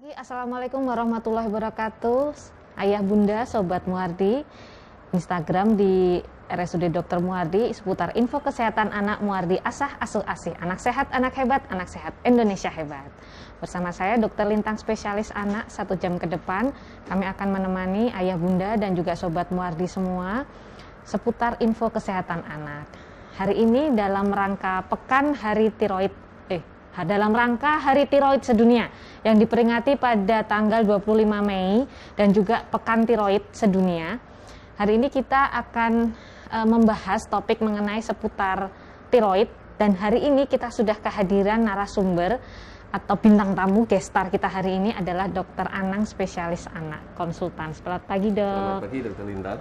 Pagi, Assalamualaikum warahmatullahi wabarakatuh. Ayah bunda, sobat Muardi, Instagram di RSUD Dr. Muardi seputar info kesehatan anak Muardi Asah Asuh Asih. Anak sehat, anak hebat, anak sehat Indonesia hebat. Bersama saya Dr. Lintang spesialis anak 1 jam ke depan. Kami akan menemani ayah bunda dan juga sobat Muardi semua seputar info kesehatan anak. Hari ini dalam rangka Pekan Hari Tiroid dalam rangka Hari Tiroid Sedunia yang diperingati pada tanggal 25 Mei dan juga Pekan Tiroid Sedunia. Hari ini kita akan membahas topik mengenai seputar tiroid, dan hari ini kita sudah kehadiran narasumber atau bintang tamu gestar kita hari ini adalah Dr. Anang spesialis anak konsultan. Selamat pagi, Dok. Selamat pagi, Dr. Lintang.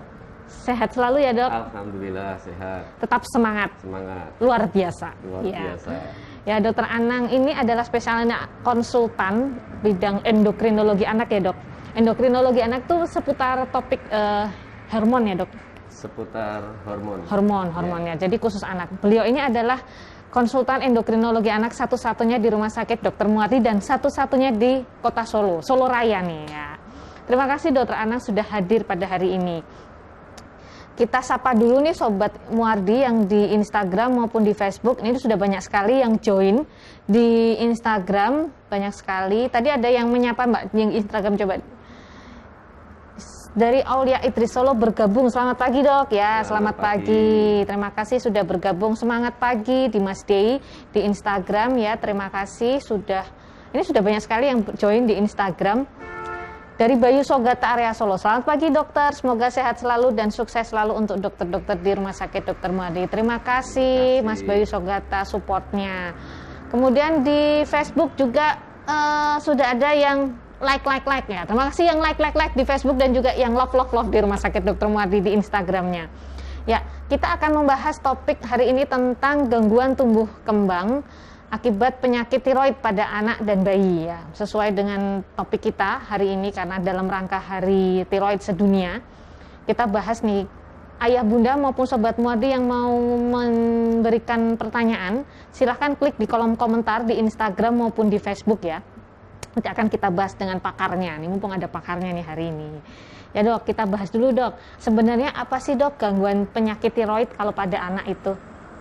Sehat selalu ya, Dok? Alhamdulillah sehat. Tetap semangat. Semangat. Luar biasa. Luar biasa. Ya, Dokter Anang ini adalah spesialis konsultan bidang endokrinologi anak ya, Dok. Endokrinologi anak tuh seputar topik hormon ya, Dok. Seputar hormon. Hormonnya. Jadi khusus anak. Beliau ini adalah konsultan endokrinologi anak satu-satunya di Rumah Sakit Dr. Muardi dan satu-satunya di Kota Solo, Solo Raya nih ya. Terima kasih Dokter Anang sudah hadir pada hari ini. Kita sapa dulu nih sobat Muardi yang di Instagram maupun di Facebook. Ini sudah banyak sekali yang join di Instagram, banyak sekali. Tadi ada yang menyapa Mbak di Instagram, coba. Dari Aulia Idris Solo bergabung. Selamat pagi, Dok ya. Selamat pagi. Terima kasih sudah bergabung. Semangat pagi di Mas Dei di Instagram ya. Terima kasih sudah. Ini sudah banyak sekali yang join di Instagram. Dari Bayu Sogata area Solo, selamat pagi dokter, semoga sehat selalu dan sukses selalu untuk dokter-dokter di Rumah Sakit Dr. Muardi. Terima kasih Mas Bayu Sogata supportnya. Kemudian di Facebook juga sudah ada yang like ya. Terima kasih yang like di Facebook dan juga yang love di Rumah Sakit Dr. Muardi di Instagramnya. Ya, kita akan membahas topik hari ini tentang gangguan tumbuh kembang akibat penyakit tiroid pada anak dan bayi ya. Sesuai dengan topik kita hari ini karena dalam rangka Hari Tiroid Sedunia, kita bahas nih ayah bunda maupun sobat Muardi yang mau memberikan pertanyaan, silahkan klik di kolom komentar di Instagram maupun di Facebook ya. Nanti akan kita bahas dengan pakarnya. Nih mumpung ada pakarnya nih hari ini. Ya Dok, kita bahas dulu Dok. Sebenarnya apa sih Dok gangguan penyakit tiroid kalau pada anak itu?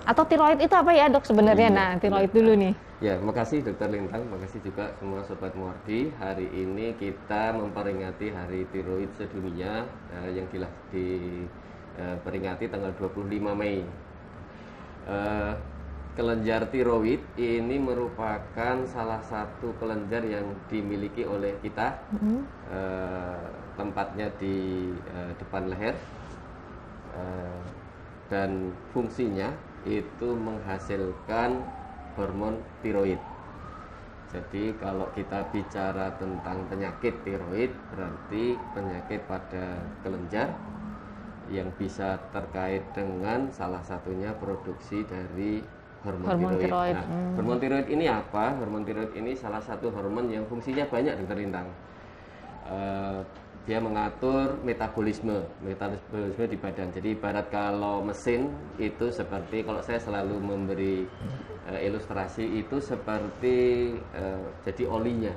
Atau tiroid itu apa ya Dok sebenarnya? Nah, tiroid dulu nih. Ya, makasih Dokter Lintang, makasih juga semua sobat Muardi. Hari ini kita memperingati Hari Tiroid Sedunia yang diperingati tanggal 25 Mei. Kelenjar tiroid ini merupakan salah satu kelenjar yang dimiliki oleh kita. Tempatnya di depan leher dan fungsinya itu menghasilkan hormon tiroid. Jadi kalau kita bicara tentang penyakit tiroid, berarti penyakit pada kelenjar yang bisa terkait dengan salah satunya produksi dari hormon tiroid. Nah, hormon tiroid ini apa? Hormon tiroid ini salah satu hormon yang fungsinya banyak Dokter Lintang. Dia mengatur metabolisme di badan. Jadi ibarat kalau mesin itu seperti, kalau saya selalu memberi ilustrasi itu seperti jadi olinya.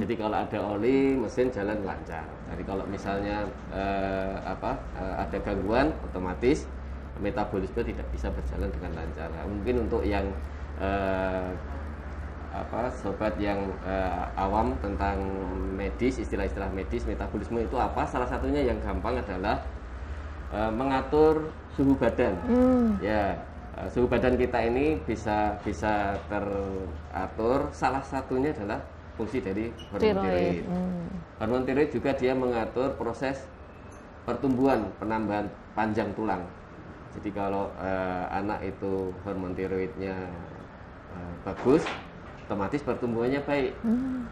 Jadi kalau ada oli, mesin jalan lancar. Jadi kalau misalnya ada gangguan, otomatis metabolisme tidak bisa berjalan dengan lancar. Nah, mungkin untuk yang sobat yang awam tentang medis, istilah-istilah medis, metabolisme itu apa? Salah satunya yang gampang adalah mengatur suhu badan. Ya, suhu badan kita ini bisa teratur. Salah satunya adalah fungsi dari hormon tiroid. Hormon tiroid juga dia mengatur proses pertumbuhan, penambahan panjang tulang. Jadi kalau anak itu hormon tiroidnya bagus, otomatis pertumbuhannya baik.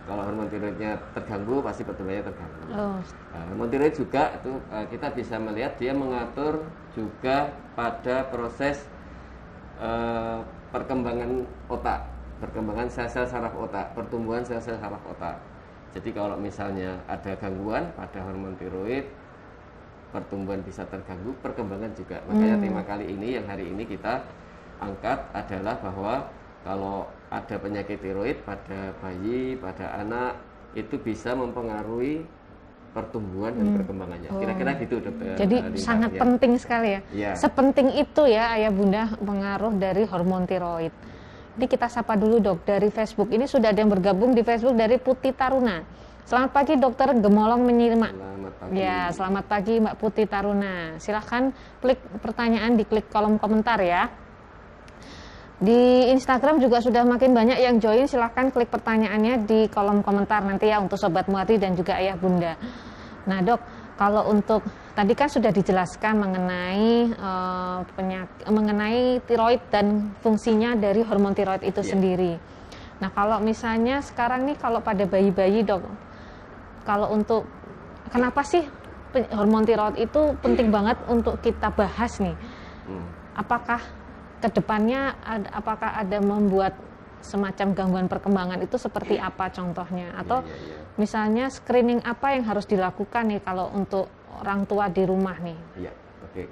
Kalau hormon tiroidnya terganggu, pasti pertumbuhannya terganggu. Hormon tiroid juga itu kita bisa melihat dia mengatur juga pada proses perkembangan otak, perkembangan sel-sel saraf otak, pertumbuhan sel-sel saraf otak. Jadi kalau misalnya ada gangguan pada hormon tiroid, pertumbuhan bisa terganggu, perkembangan juga. Makanya tema kali ini yang hari ini kita angkat adalah bahwa kalau ada penyakit tiroid pada bayi, pada anak, itu bisa mempengaruhi pertumbuhan dan perkembangannya. Kira-kira gitu, Dokter. Jadi sangat penting sekali ya. Ya. Sepenting itu ya Ayah Bunda pengaruh dari hormon tiroid. Jadi kita sapa dulu Dok dari Facebook. Ini sudah ada yang bergabung di Facebook dari Putih Taruna. Selamat pagi Dokter Gemolong menyimak. Selamat pagi. Ya, selamat pagi Mbak Putih Taruna. Silahkan klik pertanyaan di klik kolom komentar ya. Di Instagram juga sudah makin banyak yang join. Silahkan klik pertanyaannya di kolom komentar nanti ya untuk Sobat Muardi dan juga Ayah Bunda. Nah Dok, kalau untuk tadi kan sudah dijelaskan mengenai mengenai tiroid dan fungsinya dari hormon tiroid itu sendiri. Nah kalau misalnya sekarang nih kalau pada bayi-bayi Dok, kalau untuk kenapa sih hormon tiroid itu penting banget untuk kita bahas nih? Apakah kedepannya apakah ada membuat semacam gangguan perkembangan itu seperti apa contohnya? Atau misalnya screening apa yang harus dilakukan nih kalau untuk orang tua di rumah nih? Iya, oke.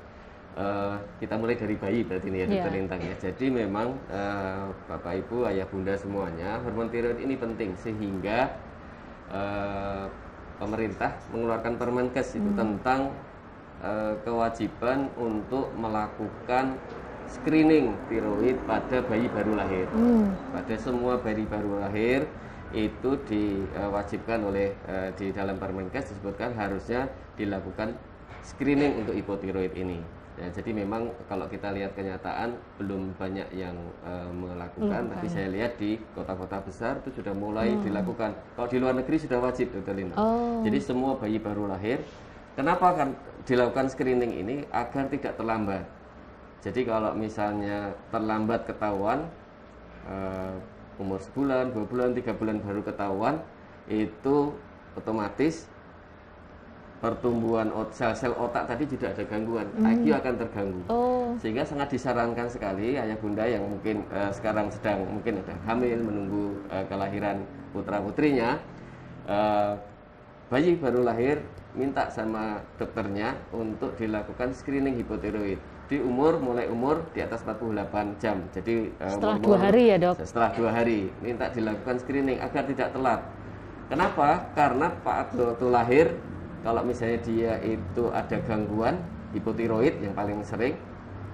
Kita mulai dari bayi berarti ini ya, Dokter Lintang ya. Jadi memang Bapak Ibu, Ayah Bunda semuanya, hormon tiroid ini penting sehingga pemerintah mengeluarkan Permenkes itu tentang kewajiban untuk melakukan screening tiroid pada bayi baru lahir. Pada semua bayi baru lahir itu diwajibkan oleh di dalam Permenkes disebutkan harusnya dilakukan screening untuk hipotiroid ini. Ya, jadi memang kalau kita lihat kenyataan belum banyak yang melakukan, tapi saya lihat di kota-kota besar itu sudah mulai dilakukan. Kalau di luar negeri sudah wajib, Dokter Lina. Jadi semua bayi baru lahir, kenapa kan dilakukan screening ini agar tidak terlambat. Jadi kalau misalnya terlambat ketahuan, umur sebulan, 2 bulan, 3 bulan baru ketahuan, itu otomatis pertumbuhan sel-sel otak tadi juga ada gangguan, IQ akan terganggu. Sehingga sangat disarankan sekali Ayah Bunda yang mungkin sekarang sedang mungkin ada hamil, menunggu kelahiran putra-putrinya, bayi baru lahir, minta sama dokternya untuk dilakukan screening hipotiroid. Mulai umur di atas 48 jam. Jadi setelah 2 hari ya Dok? Setelah 2 hari minta dilakukan screening agar tidak telat. Kenapa? Karena waktu lahir kalau misalnya dia itu ada gangguan hipotiroid yang paling sering,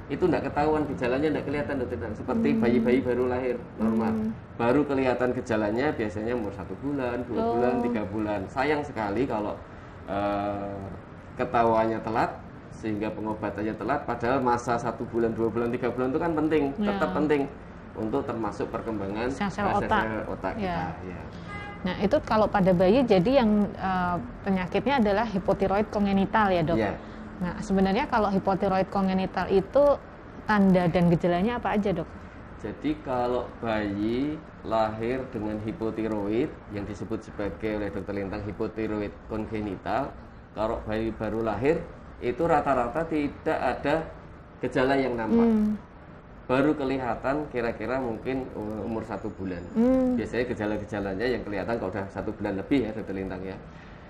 itu tidak ketahuan gejalanya, tidak kelihatan Dokter. Seperti bayi-bayi baru lahir normal, baru kelihatan gejalanya biasanya umur 1 bulan, 2 bulan, 3 bulan. Sayang sekali kalau ketahuannya telat sehingga pengobatannya telat, padahal masa 1 bulan, 2 bulan, 3 bulan itu kan penting, tetap penting untuk termasuk perkembangan sel-sel otak kita. Ya. Nah itu kalau pada bayi jadi yang penyakitnya adalah hipotiroid kongenital ya Dok? Ya. Nah sebenarnya kalau hipotiroid kongenital itu tanda dan gejalanya apa aja Dok? Jadi kalau bayi lahir dengan hipotiroid yang disebut sebagai oleh Dokter Lintang hipotiroid kongenital, kalau bayi baru lahir itu rata-rata tidak ada gejala yang nampak. Baru kelihatan kira-kira mungkin umur 1 bulan. Biasanya gejala-gejalanya yang kelihatan kalau udah 1 bulan lebih ya Dokter Lintang ya,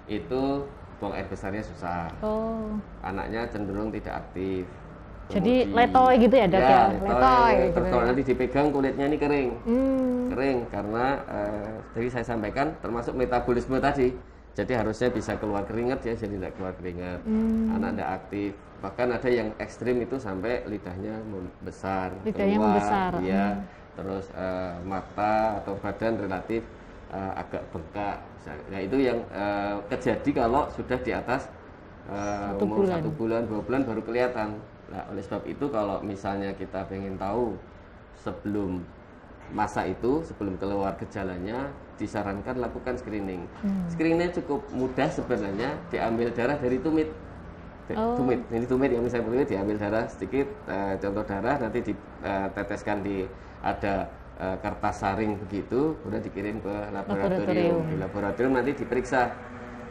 itu buang air besarnya susah, anaknya cenderung tidak aktif. Jadi letoy gitu ya Dok ya? Letoy gitu. Kalau nanti dipegang kulitnya ini kering. Kering karena tadi saya sampaikan termasuk metabolisme tadi. Jadi harusnya bisa keluar keringat ya, jadi tidak keluar keringat. Anak tidak aktif. Bahkan ada yang ekstrim itu sampai lidahnya membesar, lidahnya keluar, membesar. Ya. Terus mata atau badan relatif agak bengkak. Nah itu yang terjadi kalau sudah di atas umur 1 bulan, 2 bulan baru kelihatan. Nah, oleh sebab itu kalau misalnya kita pengen tahu sebelum masa itu, sebelum keluar gejalanya, disarankan lakukan screening. Screeningnya cukup mudah sebenarnya, diambil darah dari tumit. Tumit, ini tumit yang misalnya perlu diambil darah sedikit, contoh darah nanti diteteskan di ada kertas saring begitu, kemudian dikirim ke laboratorium. Di laboratorium nanti diperiksa.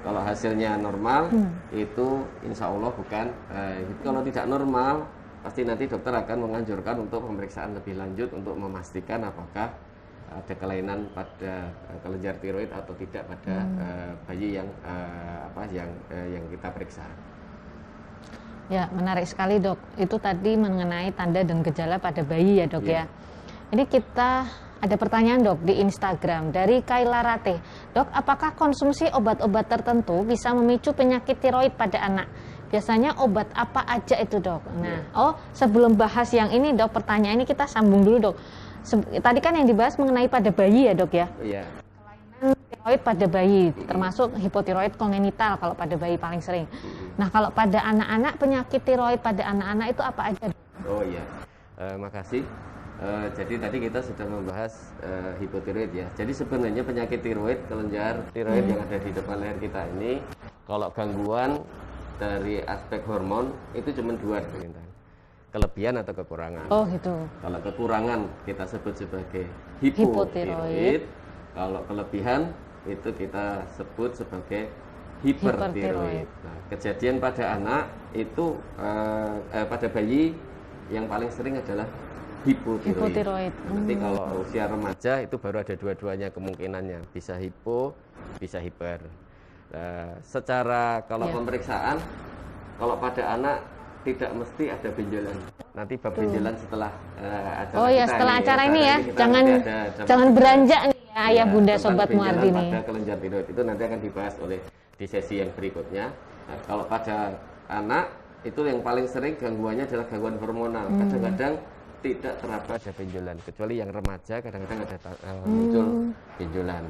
Kalau hasilnya normal, itu insya Allah bukan. Kalau tidak normal, pasti nanti dokter akan menganjurkan untuk pemeriksaan lebih lanjut untuk memastikan apakah ada kelainan pada kelenjar tiroid atau tidak pada bayi yang yang kita periksa. Ya, menarik sekali Dok. Itu tadi mengenai tanda dan gejala pada bayi ya Dok ya. Ini Ada pertanyaan dok di Instagram dari Kayla Rate. Dok, apakah konsumsi obat-obat tertentu bisa memicu penyakit tiroid pada anak? Biasanya obat apa aja itu dok? Nah, sebelum bahas yang ini dok, pertanyaan ini kita sambung dulu dok. Tadi kan yang dibahas mengenai pada bayi ya dok ya? Iya. Kelainan tiroid pada bayi, termasuk hipotiroid kongenital kalau pada bayi paling sering. Nah, kalau pada anak-anak, penyakit tiroid pada anak-anak itu apa aja dok? Oh iya, makasih. Jadi tadi kita sudah membahas hipotiroid ya. Jadi sebenarnya penyakit tiroid, kelenjar tiroid yang ada di depan leher kita ini, kalau gangguan dari aspek hormon itu cuma dua, kelebihan atau kekurangan. Oh gitu. Kalau kekurangan kita sebut sebagai hipotiroid. Kalau kelebihan itu kita sebut sebagai hipertiroid. Nah, kejadian pada anak itu pada bayi yang paling sering adalah hipotiroid. Nanti kalau usia remaja itu baru ada dua-duanya kemungkinannya, bisa hipo, bisa hiper. Secara kalau pemeriksaan, kalau pada anak tidak mesti ada benjolan. Nanti bab benjolan setelah acara kita setelah ini, acara ini ya, jangan beranjak nih ya, ayah bunda sobat Muardi nih. Pada kelenjar tiroid itu nanti akan dibahas oleh di sesi yang berikutnya. Nah, kalau pada anak itu yang paling sering gangguannya adalah gangguan hormonal. Kadang-kadang tidak teraba ada benjolan, kecuali yang remaja kadang-kadang ada muncul benjolan.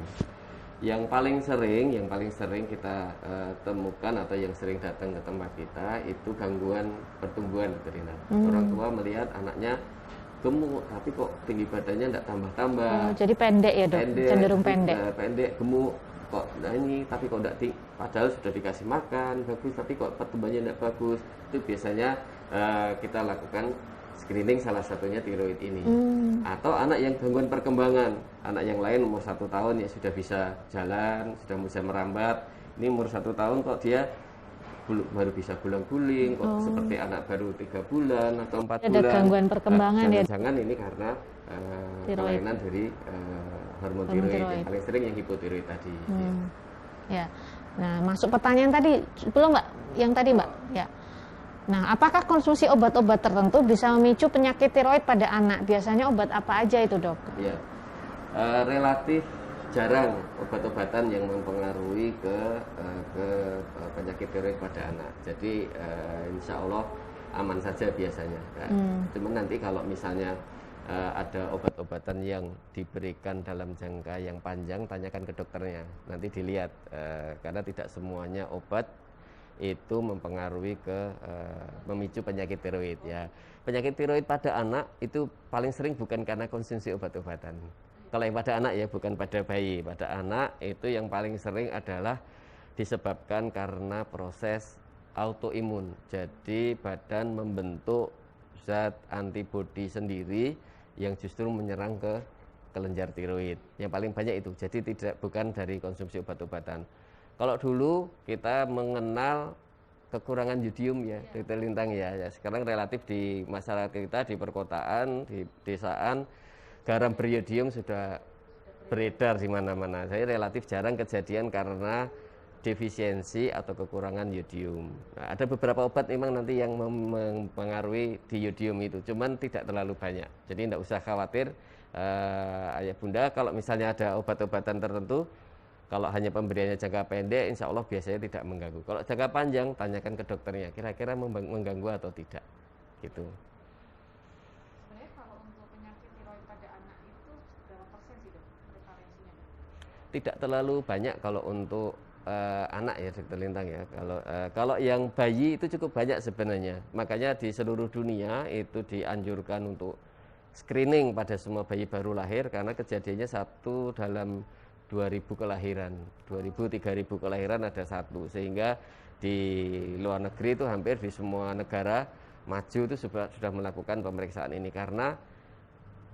Yang paling sering kita temukan atau yang sering datang ke tempat kita itu gangguan pertumbuhan veteriner. Orang tua melihat anaknya gemuk tapi kok tinggi badannya tidak tambah-tambah. Jadi pendek ya dok, cenderung pendek. Pendek, gemuk kok ini tapi kok tidak padahal sudah dikasih makan bagus tapi kok pertumbuhannya tidak bagus. Itu biasanya kita lakukan screening, salah satunya tiroid ini. Atau anak yang gangguan perkembangan, anak yang lain umur 1 tahun ya sudah bisa jalan, sudah bisa merambat. Ini umur 1 tahun kok dia baru bisa gulang-guling, kok seperti anak baru 3 bulan atau 4 bulan. Ada gangguan perkembangan ya. Jangan ini karena kelainan dari hormon tiroid. Yang paling sering yang hipotiroid tadi. Ya. Nah, masuk pertanyaan tadi belum mbak? Yang tadi mbak? Ya. Nah, apakah konsumsi obat-obat tertentu bisa memicu penyakit tiroid pada anak? Biasanya obat apa aja itu dok? Ya, relatif jarang obat-obatan yang mempengaruhi ke penyakit tiroid pada anak. Jadi insya Allah aman saja biasanya. Cuman nanti kalau misalnya ada obat-obatan yang diberikan dalam jangka yang panjang, tanyakan ke dokternya. Nanti dilihat karena tidak semuanya obat itu mempengaruhi memicu penyakit tiroid ya. Penyakit tiroid pada anak itu paling sering bukan karena konsumsi obat-obatan. Kalau yang pada anak ya, bukan pada bayi. Pada anak itu yang paling sering adalah disebabkan karena proses autoimun. Jadi badan membentuk zat antibodi sendiri yang justru menyerang ke kelenjar tiroid. Yang paling banyak itu. Jadi bukan dari konsumsi obat-obatan. Kalau dulu kita mengenal kekurangan yodium ya, Dr. Lintang ya. Sekarang relatif di masyarakat kita, di perkotaan, di desaan, garam beriodium sudah beredar di mana-mana. Saya relatif jarang kejadian karena defisiensi atau kekurangan yodium. Nah, ada beberapa obat memang nanti yang mempengaruhi di yodium itu, cuman tidak terlalu banyak. Jadi tidak usah khawatir ayah bunda kalau misalnya ada obat-obatan tertentu. Kalau hanya pemberiannya jangka pendek, insya Allah biasanya tidak mengganggu. Kalau jangka panjang, tanyakan ke dokternya, kira-kira mengganggu atau tidak, gitu. Sebenarnya kalau untuk penyakit tiroid pada anak itu berapa persen sih dok prevalensinya? Tidak terlalu banyak kalau untuk anak ya, Dr. Lintang ya. Kalau yang bayi itu cukup banyak sebenarnya. Makanya di seluruh dunia itu dianjurkan untuk screening pada semua bayi baru lahir karena kejadiannya 1 dalam 2.000 kelahiran, 2.000-3.000 kelahiran ada 1, sehingga di luar negeri itu hampir di semua negara maju itu sudah melakukan pemeriksaan ini karena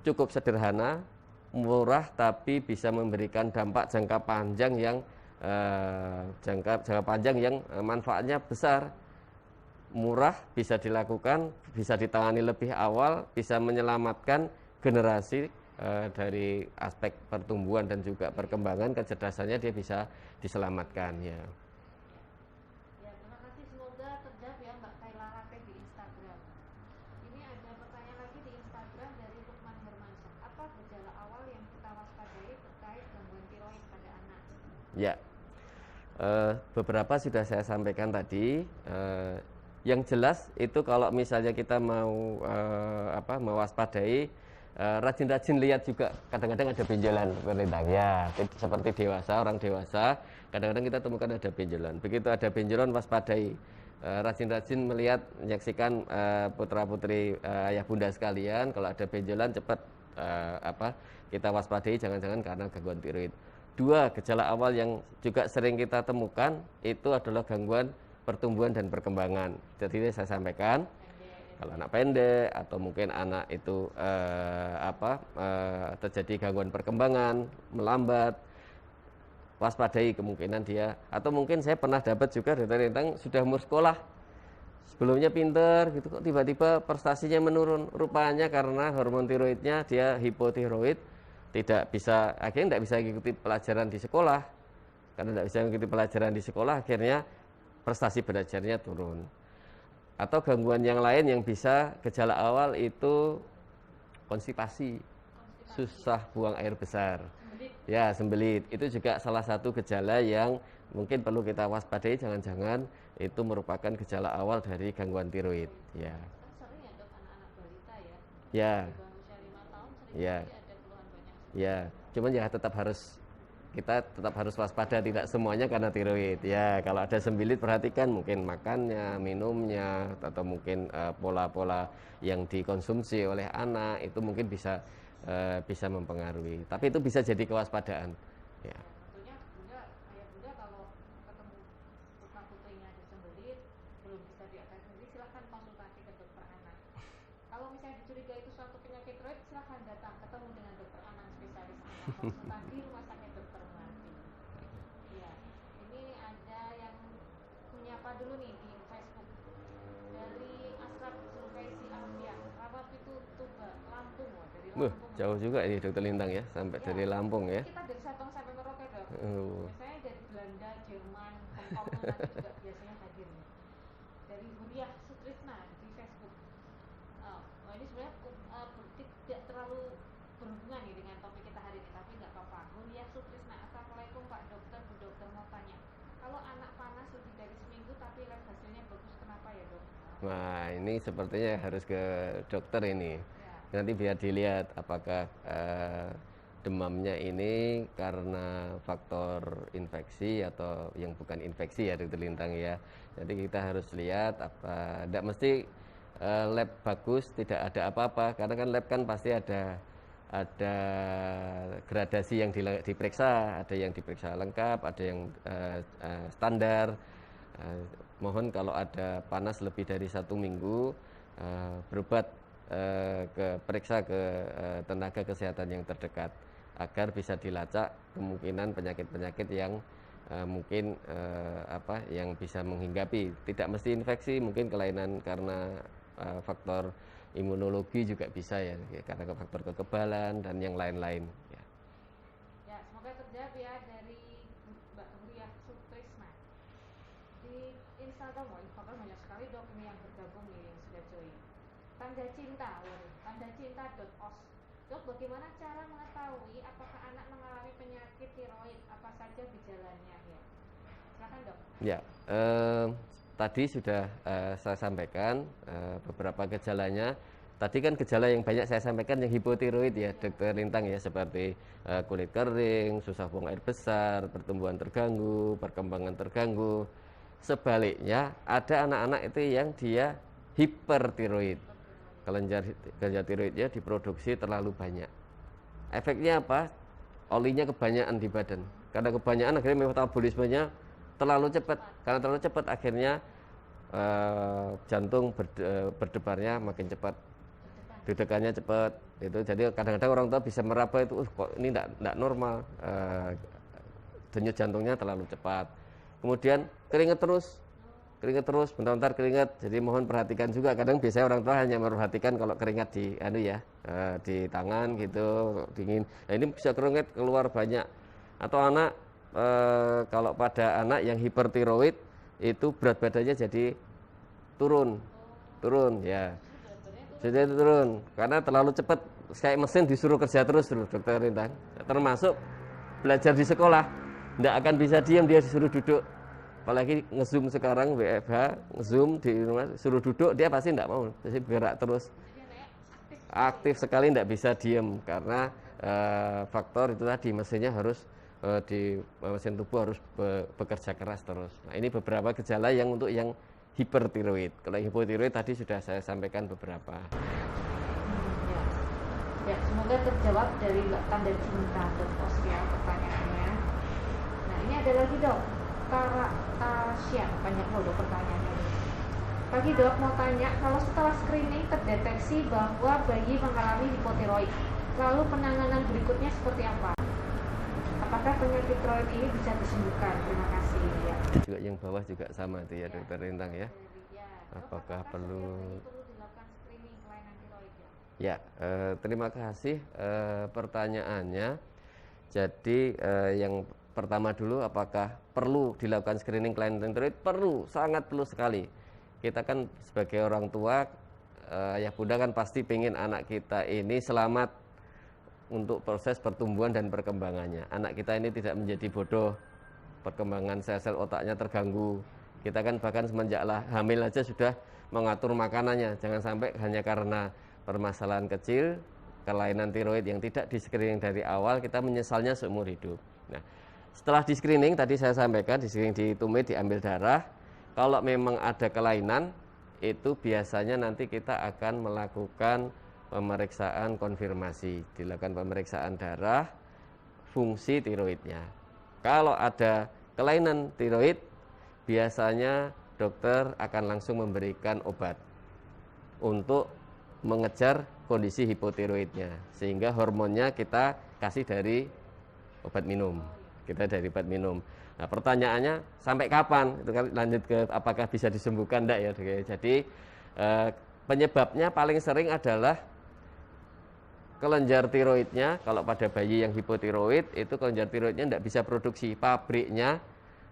cukup sederhana, murah, tapi bisa memberikan dampak jangka panjang yang manfaatnya besar, murah, bisa dilakukan, bisa ditangani lebih awal, bisa menyelamatkan generasi. Dari aspek pertumbuhan dan juga perkembangan kecerdasannya dia bisa diselamatkan ya. Ya, terima kasih, semoga terjawab ya Mbak Kayla Rate di Instagram. Ini ada pertanyaan lagi di Instagram dari Lukman Hermansyah. Apa gejala awal yang Ya, beberapa sudah saya sampaikan tadi. Yang jelas itu kalau misalnya kita mau mewaspadai, rajin-rajin lihat juga kadang-kadang ada benjolan ya, seperti orang dewasa kadang-kadang kita temukan ada benjolan. Begitu ada benjolan, waspadai. Rajin-rajin melihat, menyaksikan putra-putri ayah bunda sekalian, kalau ada benjolan cepat kita waspadai, jangan-jangan karena gangguan tiroid. 2, gejala awal yang juga sering kita temukan itu adalah gangguan pertumbuhan dan perkembangan. Jadi saya sampaikan, kalau anak pendek atau mungkin anak itu terjadi gangguan perkembangan melambat, waspadai kemungkinan dia, atau mungkin saya pernah dapat juga tentang sudah umur sekolah, sebelumnya pinter gitu, kok tiba-tiba prestasinya menurun, rupanya karena hormon tiroidnya dia hipotiroid, akhirnya tidak bisa mengikuti pelajaran di sekolah. Karena tidak bisa mengikuti pelajaran di sekolah, akhirnya prestasi belajarnya turun. Atau gangguan yang lain yang bisa gejala awal itu konstipasi, susah buang air besar, ya sembelit. Itu juga salah satu gejala yang mungkin perlu kita waspadai, jangan-jangan itu merupakan gejala awal dari gangguan tiroid. Ya. Sering ya dok, anak-anak balita ya. Ya. Di bawah usia 5 tahun sering Ya. ada keluhan banyak. Ya, cuman ya kita tetap harus waspada, tidak semuanya karena tiroid. Ya, kalau ada sembilit perhatikan mungkin makannya, minumnya, atau mungkin pola-pola yang dikonsumsi oleh anak itu mungkin bisa mempengaruhi. Tapi itu bisa jadi kewaspadaan. Ya. Tentunya ayah bunda kalau ketemu putra putrinya ada sembelit, belum bisa diatasi sendiri, silahkan konsultasi ke dokter anak. Kalau misalnya dicurigai itu suatu penyakit tiroid, silahkan datang ketemu dengan dokter anak spesialis anak, konsultasi di rumah sakit Dr. Melati. Ya, ini ada yang menyapa dulu nih di Facebook dari Asraf Zulkaisi Alfian, Rawat itu Tuba, Lampung, dari Lampung. Jauh juga ini Dokter Lintang ya, sampai ya, dari Lampung ya. Kita dari Sabang sampai Merauke dok. Misalnya dari Belanda, Jerman, Hongkong nanti juga biasanya hadir. Dari Huriah Sutrisna di Facebook. Ini sebenarnya tidak terlalu berhubungan nih dengan topik kita hari ini, tapi nggak apa-apa. Huriah Sutrisna, Assalamualaikum Pak Dokter, Bu Dokter mau tanya, kalau anak panas lebih dari seminggu tapi lab hasilnya bagus, kenapa ya dok? Nah ini sepertinya harus ke dokter ini. Nanti biar dilihat apakah demamnya ini karena faktor infeksi atau yang bukan infeksi ya Dokter Lintang ya. Jadi kita harus lihat apa, tidak mesti lab bagus tidak ada apa-apa, karena kan lab kan pasti ada gradasi yang diperiksa, ada yang diperiksa lengkap, ada yang standar. Mohon kalau ada panas lebih dari 1 minggu, berobat periksa ke tenaga kesehatan yang terdekat agar bisa dilacak kemungkinan penyakit-penyakit yang mungkin yang bisa menghinggapi. Tidak mesti infeksi, mungkin kelainan karena faktor imunologi juga bisa ya, karena faktor kekebalan dan yang lain-lain ya. Ya, semoga terjawab ya dari Mbak Huriah Sutrisna. Di Instagram banyak sekali dok ini yang bergabung nih, yang sudah join. Tanda cinta.os. Dok, bagaimana cara mengetahui apakah anak mengalami penyakit tiroid? Apa saja gejalanya ya? Silakan dok. Ya, tadi sudah saya sampaikan beberapa gejalanya. Tadi kan gejala yang banyak saya sampaikan yang hipotiroid ya, Dokter Lintang ya, seperti kulit kering, susah buang air besar, pertumbuhan terganggu, perkembangan terganggu. Sebaliknya ada anak-anak itu yang dia hipertiroid, kelenjar tiroidnya diproduksi terlalu banyak. Efeknya apa? Olinya kebanyakan di badan. Karena kebanyakan akhirnya metabolismenya terlalu cepat. Karena terlalu cepat akhirnya jantung berdebarnya makin cepat, dedekannya cepat. Itu jadi kadang-kadang orang tua bisa meraba itu, kok ini tidak normal, denyut jantungnya terlalu cepat. Kemudian keringat terus, bentar-bentar keringat. Jadi mohon perhatikan juga. Kadang biasanya orang tua hanya memperhatikan kalau keringat di di tangan gitu, dingin. Nah ini bisa keringat keluar banyak. Atau anak kalau pada anak yang hipertiroid itu berat badannya jadi turun ya. Jadi turun karena terlalu cepat, kayak mesin disuruh kerja terus Dokter Lintang. Termasuk belajar di sekolah. Tidak akan bisa diam, dia disuruh duduk. Apalagi nge-zoom sekarang, WFH, nge-zoom di rumah, suruh duduk, dia pasti tidak mau. Pasti bergerak terus. Aktif sekali, tidak bisa diam. Karena faktor itu tadi, mesinnya harus, mesin tubuh harus bekerja keras terus. Nah, ini beberapa gejala yang untuk yang hipertiroid. Kalau hipotiroid tadi sudah saya sampaikan beberapa. Ya, semoga terjawab dari Mbak Tanda Cinta dan Oskia pertanyaannya. Nah, ini ada lagi dok, Tara Tasya, banyak dok pertanyaannya. Pagi dok, mau tanya, kalau setelah screening terdeteksi bahwa bayi mengalami hipotiroid, lalu penanganan berikutnya seperti apa? Apakah penyakit tiroid ini bisa disembuhkan? Terima kasih. Ya. Juga yang bawah juga sama itu ya, Dokter Rintang ya. Apakah perlu dilakukan screening kelainan tiroid? Ya, terima kasih pertanyaannya. Jadi yang pertama dulu, apakah perlu dilakukan screening kelainan tiroid? Perlu, sangat perlu sekali. Kita kan sebagai orang tua, ayah bunda kan pasti pengen anak kita ini selamat untuk proses pertumbuhan dan perkembangannya. Anak kita ini tidak menjadi bodoh, perkembangan sel-sel otaknya terganggu. Kita kan bahkan semenjak hamil aja sudah mengatur makanannya. Jangan sampai hanya karena permasalahan kecil, kelainan tiroid yang tidak di screening dari awal, kita menyesalnya seumur hidup. Nah, setelah di screening, tadi saya sampaikan, di screening di tumit, diambil darah. Kalau memang ada kelainan, itu biasanya nanti kita akan melakukan pemeriksaan konfirmasi, dilakukan pemeriksaan darah, fungsi tiroidnya. Kalau ada kelainan tiroid, biasanya dokter akan langsung memberikan obat untuk mengejar kondisi hipotiroidnya, sehingga hormonnya kita kasih dari obat minum. Nah, pertanyaannya sampai kapan? Itu kan lanjut ke apakah bisa disembuhkan enggak ya. Jadi penyebabnya paling sering adalah kelenjar tiroidnya. Kalau pada bayi yang hipotiroid, itu kelenjar tiroidnya tidak bisa produksi, pabriknya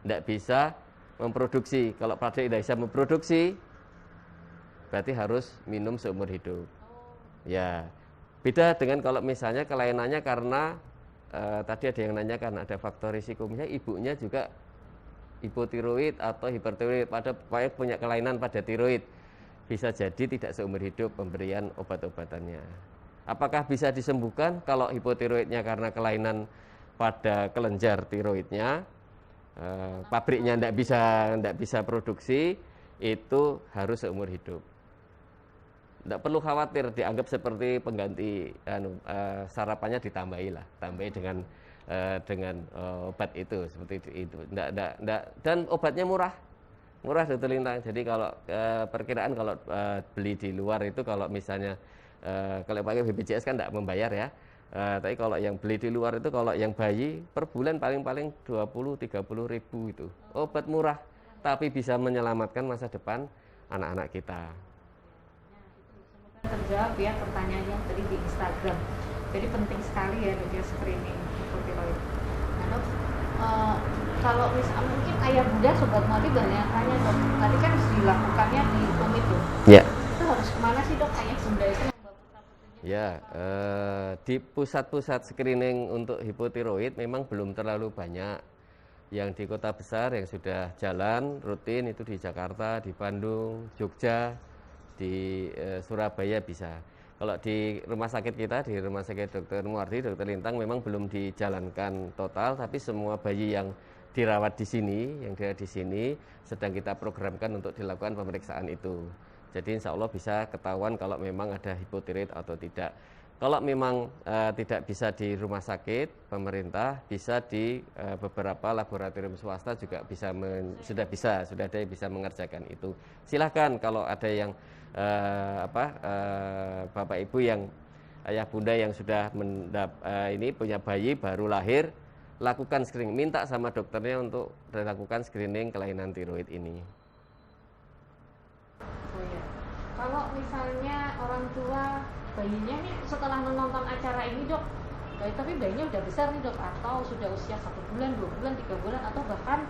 tidak bisa memproduksi. Kalau pabrik tidak bisa memproduksi, berarti harus minum seumur hidup. Ya, beda dengan kalau misalnya kelainannya karena tadi ada yang nanyakan ada faktor risiko, misalnya ibunya juga hipotiroid atau hipertiroid, pada punya kelainan pada tiroid, bisa jadi tidak seumur hidup pemberian obat-obatannya. Apakah bisa disembuhkan? Kalau hipotiroidnya karena kelainan pada kelenjar tiroidnya, pabriknya tidak bisa produksi, itu harus seumur hidup. Tidak perlu khawatir, dianggap seperti pengganti sarapannya tambahi dengan obat itu, seperti itu. Dan obatnya murah Dokter Lintang. Jadi kalau perkiraan kalau beli di luar itu, kalau misalnya kalau pakai BPJS kan tidak membayar ya. Tapi kalau yang beli di luar itu, kalau yang bayi per bulan paling-paling 20-30 ribu itu. Obat murah, tapi bisa menyelamatkan masa depan anak-anak kita. Terjawab ya pertanyaannya tadi di Instagram. Jadi penting sekali ya dia screening hipotiroid. Nah dok, kalau misalnya mungkin ayah bunda sobat Modi banyak tanya dok, tadi kan dilakukannya di tumit tuh. Ya. Itu harus kemana sih dok ayah bunda itu? Ya, di pusat-pusat screening untuk hipotiroid memang belum terlalu banyak. Yang di kota besar yang sudah jalan rutin itu di Jakarta, di Bandung, Jogja, di Surabaya bisa. Kalau di rumah sakit kita, di rumah sakit Dr. Muardi, Dr. Lintang memang belum dijalankan total, tapi semua bayi yang dirawat di sini, yang ada di sini sedang kita programkan untuk dilakukan pemeriksaan itu. Jadi insya Allah bisa ketahuan kalau memang ada hipotiroid atau tidak. Kalau memang tidak bisa di rumah sakit pemerintah, bisa di beberapa laboratorium swasta juga bisa sudah ada yang bisa mengerjakan itu. Silahkan kalau ada yang bapak ibu yang ayah bunda yang sudah ini punya bayi baru lahir, lakukan screening, minta sama dokternya untuk dilakukan screening kelainan tiroid ini. Kalau misalnya orang tua bayinya nih setelah menonton acara ini dok, tapi bayinya udah besar nih dok, atau sudah usia 1 bulan, 2 bulan, 3 bulan, atau bahkan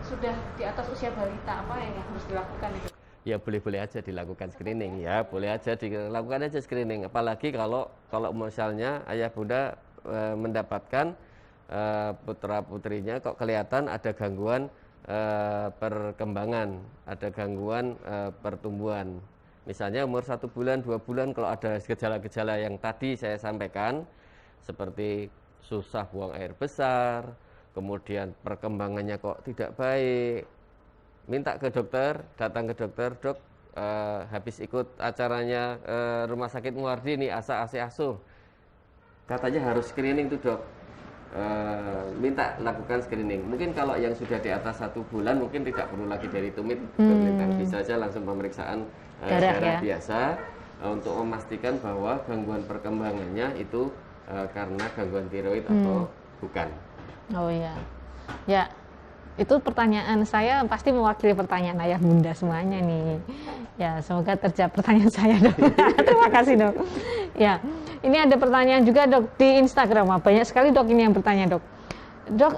sudah di atas usia balita, apa yang harus dilakukan nih dok? Ya boleh-boleh aja dilakukan screening ya, boleh aja dilakukan aja screening. Apalagi kalau misalnya ayah bunda mendapatkan putra putrinya kok kelihatan ada gangguan perkembangan, ada gangguan pertumbuhan. Misalnya umur 1 bulan, 2 bulan kalau ada gejala-gejala yang tadi saya sampaikan, seperti susah buang air besar, kemudian perkembangannya kok tidak baik, minta ke dokter, datang ke dokter, dok, habis ikut acaranya Rumah Sakit Muwardi nih, ASA ASI Asuh, katanya harus screening tuh dok. Minta lakukan screening. Mungkin kalau yang sudah di atas 1 bulan mungkin tidak perlu lagi dari tumit, bisa saja langsung pemeriksaan darah biasa untuk memastikan bahwa gangguan perkembangannya itu karena gangguan tiroid atau bukan. Oh iya, ya itu pertanyaan saya pasti mewakili pertanyaan ayah bunda semuanya nih. Ya semoga terjawab pertanyaan saya dok. Terima kasih dok. Ya. Ini ada pertanyaan juga dok di Instagram. Banyak sekali dok ini yang bertanya dok. Dok,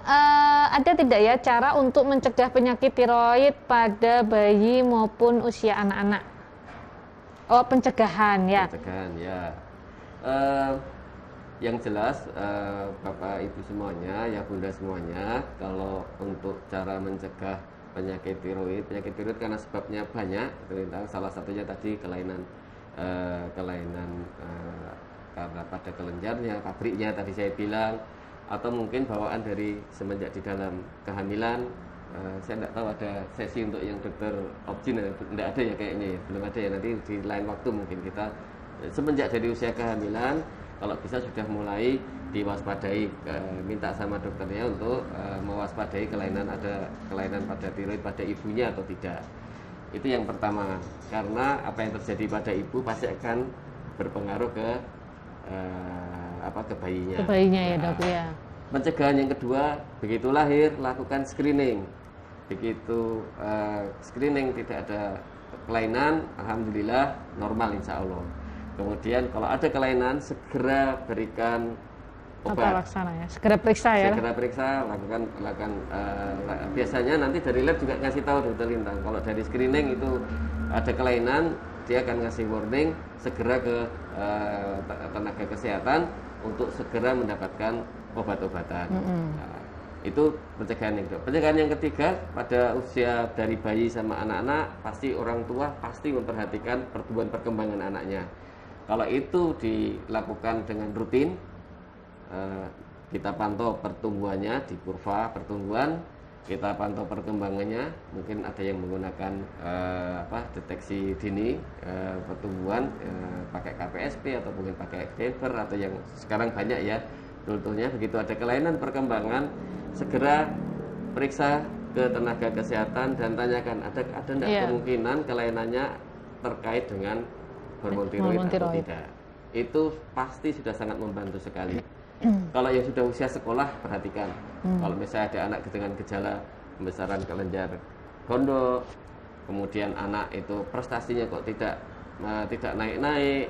ada tidak ya cara untuk mencegah penyakit tiroid pada bayi maupun usia anak-anak? Oh, pencegahan ya. Pencegahan ya. Yang jelas Bapak Ibu semuanya, ya Bunda semuanya, kalau untuk cara mencegah penyakit tiroid karena sebabnya banyak. Salah satunya tadi kelainan karena pada kelenjarnya, pabriknya tadi saya bilang, atau mungkin bawaan dari semenjak di dalam kehamilan. Saya tidak tahu ada sesi untuk yang dokter obgyn, tidak ada ya kayaknya ya, belum ada ya, nanti di lain waktu mungkin kita semenjak dari usia kehamilan kalau bisa sudah mulai diwaspadai, minta sama dokternya untuk mewaspadai kelainan pada tiroid pada ibunya atau tidak. Itu yang pertama, karena apa yang terjadi pada ibu pasti akan berpengaruh ke bayinya. Ke bayinya ya dok ya. Pencegahan yang kedua, begitu lahir lakukan screening. Begitu screening tidak ada kelainan, alhamdulillah normal insya Allah. Kemudian kalau ada kelainan segera berikan obat. Laksana ya. Segera periksa ya. Segera periksa, lakukan biasanya nanti dari lab juga ngasih tahu dokter Lintang. Kalau dari screening itu ada kelainan, dia akan ngasih warning, segera ke tenaga kesehatan untuk segera mendapatkan obat-obatan. Nah, itu pencegahan yang kedua. Pencegahan yang ketiga, pada usia dari bayi sama anak-anak, pasti orang tua pasti memperhatikan pertumbuhan perkembangan anaknya. Kalau itu dilakukan dengan rutin, kita pantau pertumbuhannya di kurva pertumbuhan, kita pantau perkembangannya. Mungkin ada yang menggunakan deteksi dini pertumbuhan, pakai KPSP atau mungkin pakai Denver, atau yang sekarang banyak ya tool-toolnya. Begitu ada kelainan perkembangan, segera periksa ke tenaga kesehatan dan tanyakan ada enggak kemungkinan kelainannya terkait dengan hormon tiroid atau tidak. Itu pasti sudah sangat membantu sekali. Kalau yang sudah usia sekolah, perhatikan. Kalau misalnya ada anak dengan gejala pembesaran kelenjar gondok, kemudian anak itu prestasinya kok tidak naik-naik,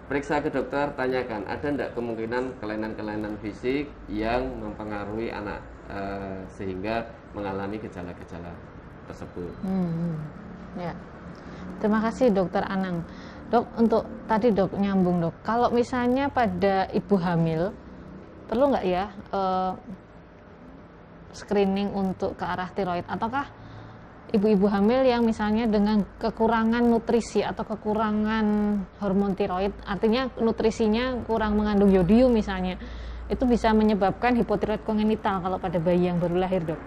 periksa ke dokter, tanyakan ada enggak kemungkinan kelainan-kelainan fisik yang mempengaruhi anak sehingga mengalami gejala-gejala tersebut. Ya. Terima kasih dokter Anang. Dok, untuk tadi dok nyambung dok, kalau misalnya pada ibu hamil perlu nggak ya screening untuk ke arah tiroid, ataukah ibu-ibu hamil yang misalnya dengan kekurangan nutrisi atau kekurangan hormon tiroid, artinya nutrisinya kurang mengandung yodium misalnya, itu bisa menyebabkan hipotiroid kongenital kalau pada bayi yang baru lahir dok?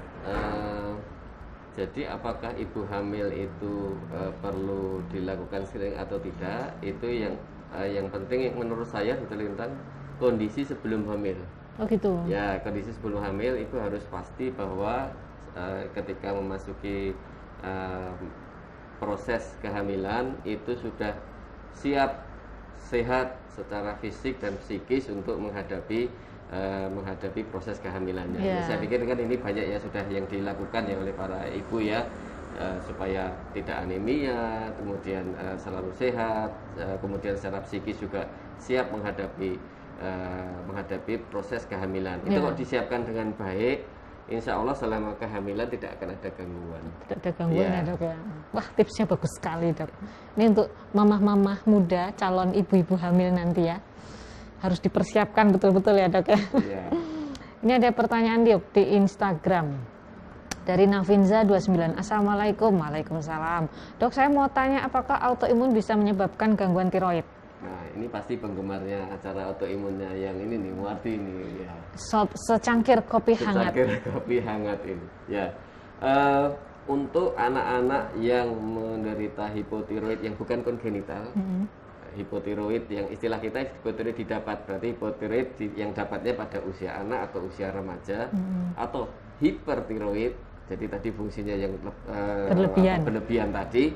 Jadi apakah ibu hamil itu perlu dilakukan screening atau tidak? Itu yang penting menurut saya Dr. Lintang, kondisi sebelum hamil. Oh gitu. Ya, kondisi sebelum hamil itu harus pasti bahwa ketika memasuki proses kehamilan itu sudah siap, sehat secara fisik dan psikis untuk menghadapi proses kehamilannya. Saya pikir kan ini banyak ya sudah yang dilakukan ya oleh para ibu ya, supaya tidak anemia, kemudian selalu sehat, kemudian secara psikis juga siap menghadapi proses kehamilan. Itu kalau disiapkan dengan baik, insya Allah selama kehamilan tidak akan ada gangguan. Tidak ada gangguan ya dok ya. Wah, tipsnya bagus sekali dok. Ini untuk mamah-mamah muda, calon ibu-ibu hamil nanti ya, harus dipersiapkan betul-betul ya dok ya. Ini ada pertanyaan di Instagram dari Navinza 29. Assalamualaikum. Waalaikumsalam. Dok, saya mau tanya apakah autoimun bisa menyebabkan gangguan tiroid? Nah, ini pasti penggemarnya acara autoimunnya yang ini nih, Muardi ini ya. Secangkir kopi hangat. Secangkir kopi hangat ini. Ya. Untuk anak-anak yang menderita hipotiroid yang bukan kongenital, hipotiroid yang istilah kita hipotiroid didapat, berarti hipotiroid yang dapatnya pada usia anak atau usia remaja, atau hipertiroid, jadi tadi fungsinya yang berlebihan tadi,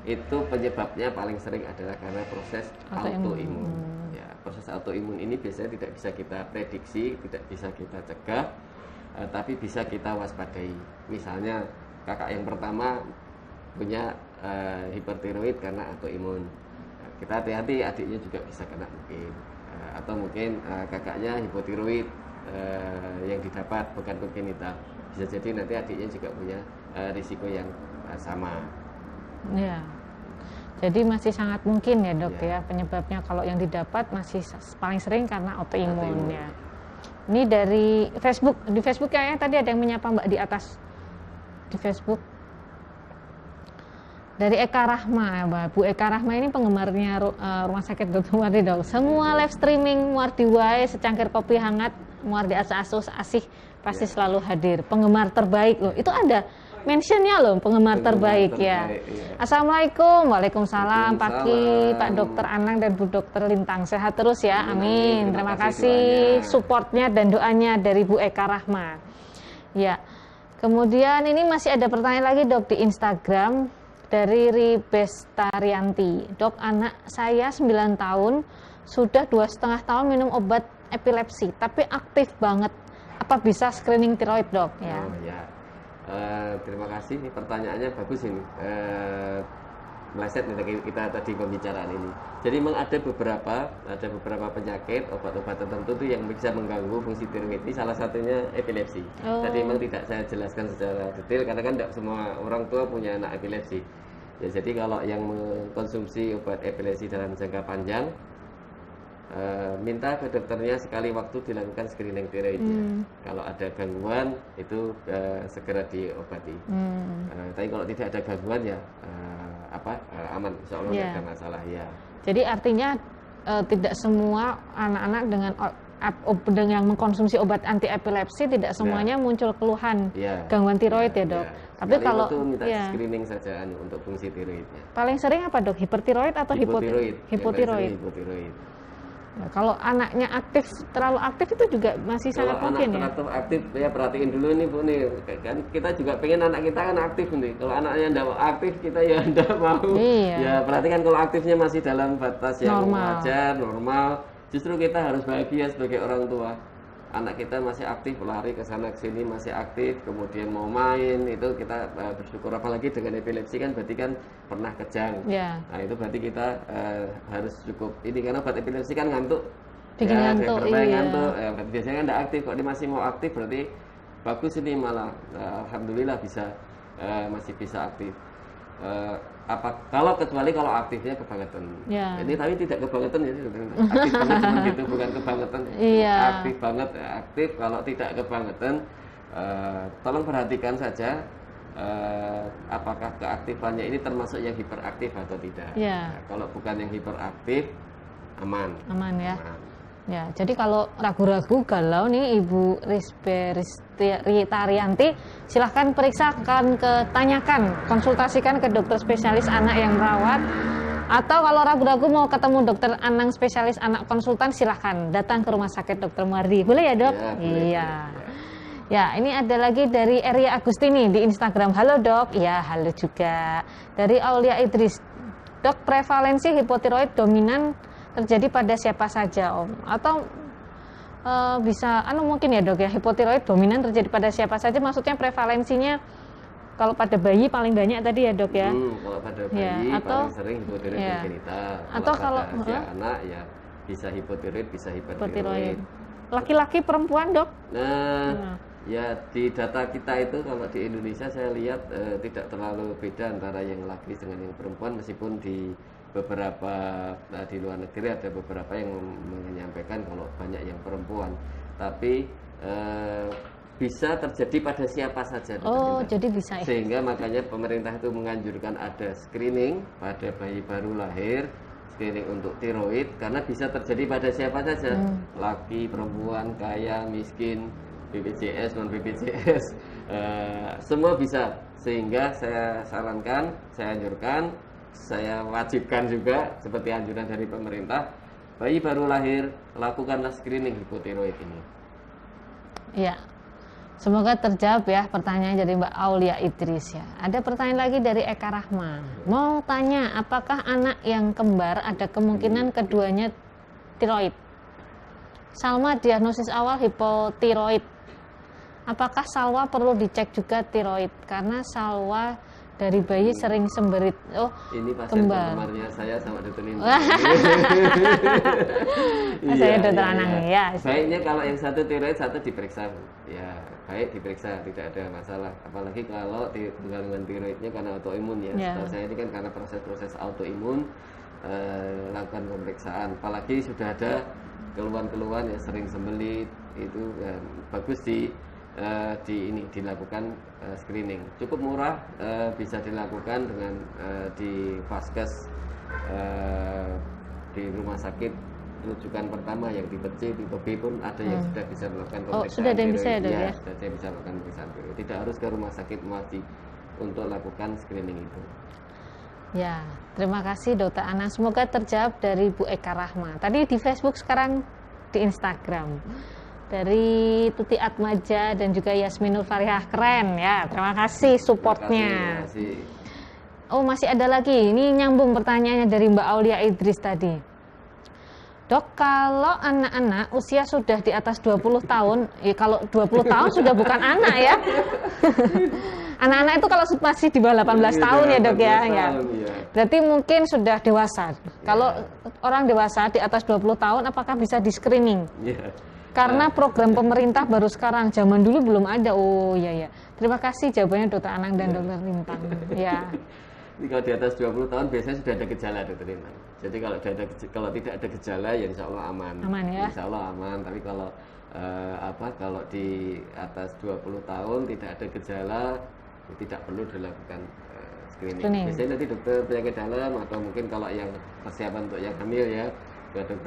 itu penyebabnya paling sering adalah karena proses autoimun. Ya, proses autoimun ini biasanya tidak bisa kita prediksi, tidak bisa kita cegah, tapi bisa kita waspadai. Misalnya kakak yang pertama punya hipertiroid karena autoimun, kita hati-hati, adiknya juga bisa kena mungkin, atau mungkin kakaknya hipotiroid yang didapat bukan kongenital, bisa jadi nanti adiknya juga punya risiko yang sama. Ya, jadi masih sangat mungkin ya dok ya penyebabnya kalau yang didapat masih paling sering karena autoimun ya. Ini dari Facebook, di Facebook kayaknya tadi ada yang menyapa Mbak di atas di Facebook. Dari Eka Rahma, Bu Eka Rahma ini penggemarnya Rumah Sakit Dr. Muardi dok. Semua live streaming Muardi wae, secangkir kopi hangat, Muardi asus asih pasti selalu hadir. Penggemar terbaik loh. Itu ada mentionnya loh, penggemar terbaik ya. Assalamualaikum, waalaikumsalam, pagi Pak Dokter Anang dan Bu Dokter Lintang, sehat terus ya, amin. Terima kasih supportnya dan doanya dari Bu Eka Rahma. Ya, kemudian ini masih ada pertanyaan lagi dok di Instagram dari Ribestarianti. Dok, anak saya 9 tahun, sudah 2,5 tahun minum obat epilepsi, tapi aktif banget. Apa bisa screening tiroid dok? Ya. Oh, ya. Terima kasih, ini pertanyaannya bagus ini. Meleset nih kita tadi pembicaraan ini. Jadi memang ada beberapa penyakit, obat-obat tertentu tuh yang bisa mengganggu fungsi tiroid. Ini salah satunya epilepsi. Jadi memang tidak saya jelaskan secara detail karena kan tidak semua orang tua punya anak epilepsi. Ya, jadi kalau yang mengkonsumsi obat epilepsi dalam jangka panjang, minta ke dokternya sekali waktu dilakukan screening tiroidnya. Kalau ada gangguan itu segera diobati. Tapi kalau tidak ada gangguan ya aman, insya Allah tidak ada masalah ya. Jadi artinya tidak semua anak-anak dengan yang mengkonsumsi obat anti epilepsi tidak semuanya muncul keluhan gangguan tiroid ya dok. Tapi kalau minta screening saja untuk fungsi tiroidnya. Paling sering apa dok? Hipertiroid atau hipotiroid? Hipotiroid. Nah, kalau anaknya terlalu aktif itu juga masih sangat mungkin ya. Kalau anak aktif ya perhatiin dulu nih Bu nih, kan kita juga pengen anak kita kan aktif nih. Kalau anaknya tidak aktif kita ya tidak mau. Ya perhatikan kalau aktifnya masih dalam batas yang wajar, normal. Justru kita harus bahagia sebagai orang tua. Anak kita masih aktif, lari ke sana ke sini masih aktif, kemudian mau main, itu kita bersyukur. Apalagi dengan epilepsi kan berarti kan pernah kejang. Nah itu berarti kita harus cukup ini, karena obat epilepsi kan ngantuk. Bikin ngantuk, ngantuk. Biasanya kan tidak aktif, kok dia masih mau aktif berarti bagus ini malah. Alhamdulillah masih bisa aktif. Kalau kecuali kalau aktifnya kebangetan. Ini tapi tidak kebangetan ya, aktif banget cuma gitu, bukan kebangetan. Aktif banget, aktif. Kalau tidak kebangetan, tolong perhatikan saja apakah keaktifannya ini termasuk yang hiperaktif atau tidak. Kalau bukan yang hiperaktif, aman ya. Ya, jadi kalau ragu-ragu galau nih Ibu Ribestarianti, silahkan periksakan, tanyakan, konsultasikan ke dokter spesialis anak yang merawat. Atau kalau ragu-ragu mau ketemu dokter Anang spesialis anak konsultan, silahkan datang ke Rumah Sakit Dr. Muardi. Boleh ya dok? Iya. Ya, ini ada lagi dari Eria Agustini di Instagram. Halo dok. Ya, halo juga. Dari Aulia Idris. Dok, prevalensi hipotiroid dominan terjadi pada siapa saja Om? Atau bisa mungkin ya dok ya, hipotiroid dominan terjadi pada siapa saja, maksudnya prevalensinya kalau pada bayi paling banyak tadi ya dok ya? Kalau pada bayi paling sering hipotiroid genital. Atau kalau anak ya bisa hipotiroid, bisa hipertiroid. Laki-laki perempuan dok? Ya di data kita itu kalau di Indonesia saya lihat tidak terlalu beda antara yang laki dengan yang perempuan, meskipun di beberapa di luar negeri ada beberapa yang menyampaikan kalau banyak yang perempuan, tapi bisa terjadi pada siapa saja. Oh, jadi bisa ya? Sehingga makanya pemerintah itu menganjurkan ada screening pada bayi baru lahir, screening untuk tiroid, karena bisa terjadi pada siapa saja, laki, perempuan, kaya, miskin, BPJS, non BPJS, semua bisa. Sehingga saya sarankan, saya anjurkan, saya wajibkan juga seperti anjuran dari pemerintah, bayi baru lahir lakukanlah screening hipotiroid ini. Iya. Semoga terjawab ya pertanyaan dari Mbak Aulia Idris ya. Ada pertanyaan lagi dari Eka Rahma. Mau tanya, apakah anak yang kembar ada kemungkinan keduanya tiroid? Salma diagnosis awal hipotiroid. Apakah Salwa perlu dicek juga tiroid? Karena Salwa dari bayi sering semberit. Oh, ini pasien kembarnya saya sama dokter Linda. Saya dokter Anang ya. Baiknya kalau yang satu tiroid, satu diperiksa. Ya, baik diperiksa, tidak ada masalah. Apalagi kalau gangguan tiroidnya karena autoimun ya. Setahu saya ini kan karena proses-proses autoimun, lakukan pemeriksaan. Apalagi sudah ada keluhan-keluhan yang sering sembelit, itu bagus dilakukan screening. Cukup murah, bisa dilakukan dengan di Vaskes, di rumah sakit rujukan pertama yang tipe C, tipe B pun ada yang sudah bisa melakukan pemeriksaan. Oh, sudah ada yang bisa ya? Sudah ada yang bisa melakukan pemeriksaan. Tidak harus ke rumah sakit Muardi untuk lakukan screening itu. Ya, terima kasih Dokter Ana. Semoga terjawab dari Bu Eka Rahma. Tadi di Facebook, sekarang di Instagram. Dari Tuti Atmaja dan juga Yasminul Farihah, keren ya. Terima kasih supportnya. Terima kasih. Oh, masih ada lagi. Ini nyambung pertanyaannya dari Mbak Aulia Idris tadi. Dok, kalau anak-anak usia sudah di atas 20 tahun, ya kalau 20 tahun sudah bukan anak ya. Anak-anak itu kalau masih di bawah 18 tahun ya dok ya. Berarti mungkin sudah dewasa. Kalau orang dewasa di atas 20 tahun, apakah bisa di screening? Karena program pemerintah baru sekarang, zaman dulu belum ada. Oh iya ya. Terima kasih jawabannya Dokter Anang dan Dokter Lintang. Ya. Kalau di atas 20 tahun biasanya sudah ada gejala, Dokter Lintang. Jadi kalau tidak ada gejala ya insya Allah aman. Aman ya. Insya Allah aman. Tapi kalau kalau di atas 20 tahun tidak ada gejala, ya tidak perlu dilakukan screening. Biasanya nanti dokter penyakit dalam atau mungkin kalau yang persiapan untuk yang hamil ya, dokter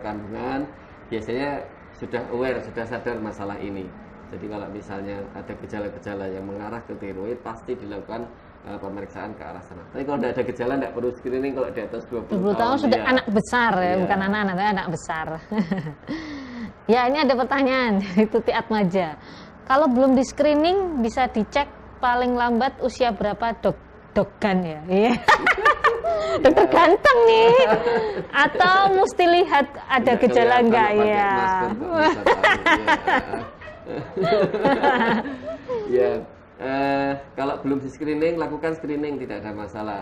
kandungan biasanya sudah aware, sudah sadar masalah ini. Jadi kalau misalnya ada gejala-gejala yang mengarah ke tiroid, pasti dilakukan pemeriksaan ke arah sana. Tapi kalau tidak ada gejala, tidak perlu screening. Kalau di atas 20 tahun sudah ya, anak besar ya, bukan anak-anak, anak besar. Ya, ini ada pertanyaan dari Tuti Atmaja. Kalau belum di screening, bisa dicek paling lambat usia berapa dogan ya? Iya. Dokter ganteng nih, atau mesti lihat ada gejala enggak ya? Ya, kalau belum di screening, lakukan screening, tidak ada masalah.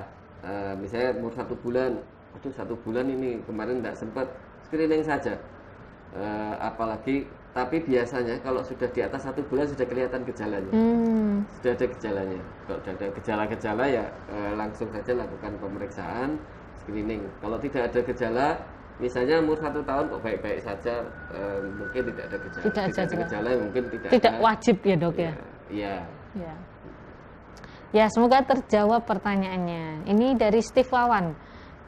Misalnya umur 1 bulan, aduh 1 bulan ini kemarin tidak sempat, screening saja. Apalagi, tapi biasanya kalau sudah di atas 1 bulan sudah kelihatan gejalanya. Sudah ada gejalanya. Kalau sudah ada gejala-gejala ya langsung saja lakukan pemeriksaan, screening. Kalau tidak ada gejala, misalnya umur 1 tahun kok baik-baik saja, mungkin tidak ada gejala. Tidak ada gejala, mungkin tidak wajib ya dok ya. Iya. Ya. Ya, semoga terjawab pertanyaannya. Ini dari Steve Wawan.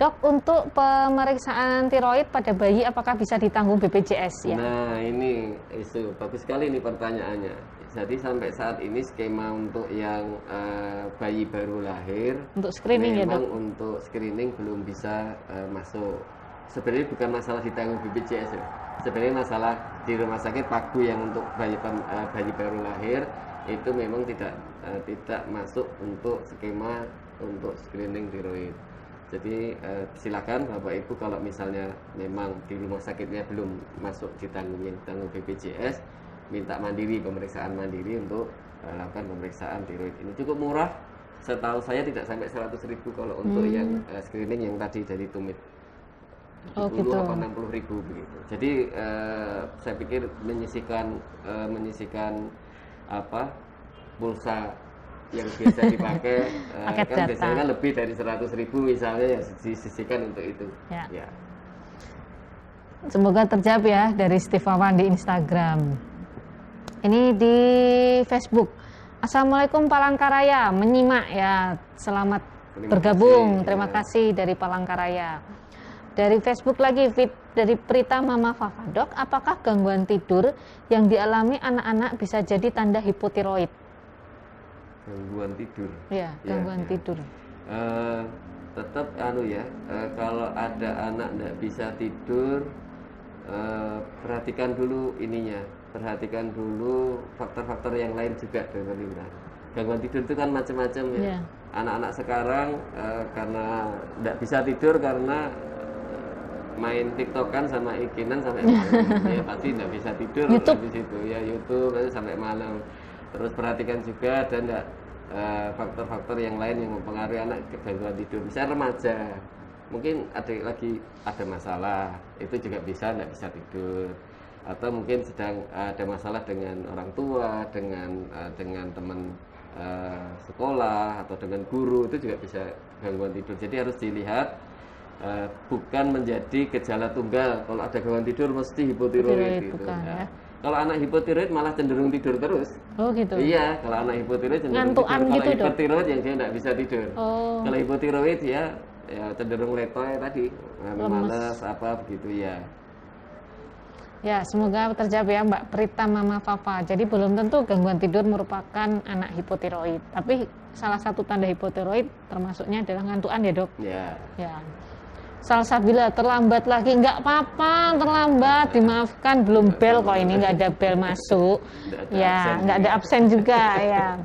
Dok, untuk pemeriksaan tiroid pada bayi apakah bisa ditanggung BPJS ya? Nah, ini isu bagus sekali ini pertanyaannya. Jadi sampai saat ini skema untuk yang bayi baru lahir untuk screening memang ya dok? Untuk screening belum bisa masuk. Sebenarnya bukan masalah ditanggung BPJS ya. Sebenarnya masalah di rumah sakit Pagu yang untuk bayi baru lahir itu memang tidak masuk untuk skema untuk screening tiroid. Jadi silakan Bapak Ibu kalau misalnya memang di rumah sakitnya belum masuk ditanggung BPJS, minta mandiri, pemeriksaan mandiri untuk lakukan pemeriksaan tiroid ini. Cukup murah, setahu saya tidak sampai 100.000 kalau untuk yang screening yang tadi dari tumit. 70 gitu. Apa 60.000 begitu. Jadi saya pikir menyisihkan pulsa yang biasa dipakai kan biasanya kan lebih dari 100.000 misalnya ya disisihkan untuk itu. Ya. Semoga terjawab ya dari Steve Wawan di Instagram. Ini di Facebook. Assalamualaikum Palangkaraya, menyimak ya. Selamat bergabung. Terima kasih dari Palangkaraya. Dari Facebook lagi, dari Prita Mama Fafa. Dok, apakah gangguan tidur yang dialami anak-anak bisa jadi tanda hipotiroid? Gangguan tidur. Ya, gangguan tidur. Tetap kalau ada anak tidak bisa tidur, perhatikan dulu ininya. Perhatikan dulu faktor-faktor yang lain juga, Dokter Linda. Gangguan tidur itu kan macam-macam ya. Anak-anak sekarang karena tidak bisa tidur karena main TikTokan sama ikinan sampai malam, ya pasti tidak bisa tidur di situ ya, YouTube sampai malam. Terus perhatikan juga ada enggak faktor-faktor yang lain yang mempengaruhi anak ke gangguan tidur. Misalnya remaja, mungkin ada masalah, itu juga bisa tidak bisa tidur. Atau mungkin sedang ada masalah dengan orang tua, dengan teman sekolah atau dengan guru, itu juga bisa gangguan tidur. Jadi harus dilihat, bukan menjadi gejala tunggal. Kalau ada gangguan tidur mesti hipotiroid gitu. Bukan, ya. Kalau anak hipotiroid malah cenderung tidur terus. Oh gitu. Iya, kalau anak hipotiroid cenderung ngantukan tidur. Gitu, kalau hipertiroid yang dia tidak bisa tidur. Oh. Kalau hipotiroid ya cenderung letoy tadi, malas apa begitu ya. Ya, semoga terjawab ya Mbak Prita Mama Fafa. Jadi belum tentu gangguan tidur merupakan anak hipotiroid. Tapi salah satu tanda hipotiroid termasuknya adalah ngantukan ya dok? Ya. Salsabila terlambat lagi, nggak apa-apa terlambat, dimaafkan, belum bel kok ini, nggak ada bel masuk. Ya, nggak ada absen juga ya.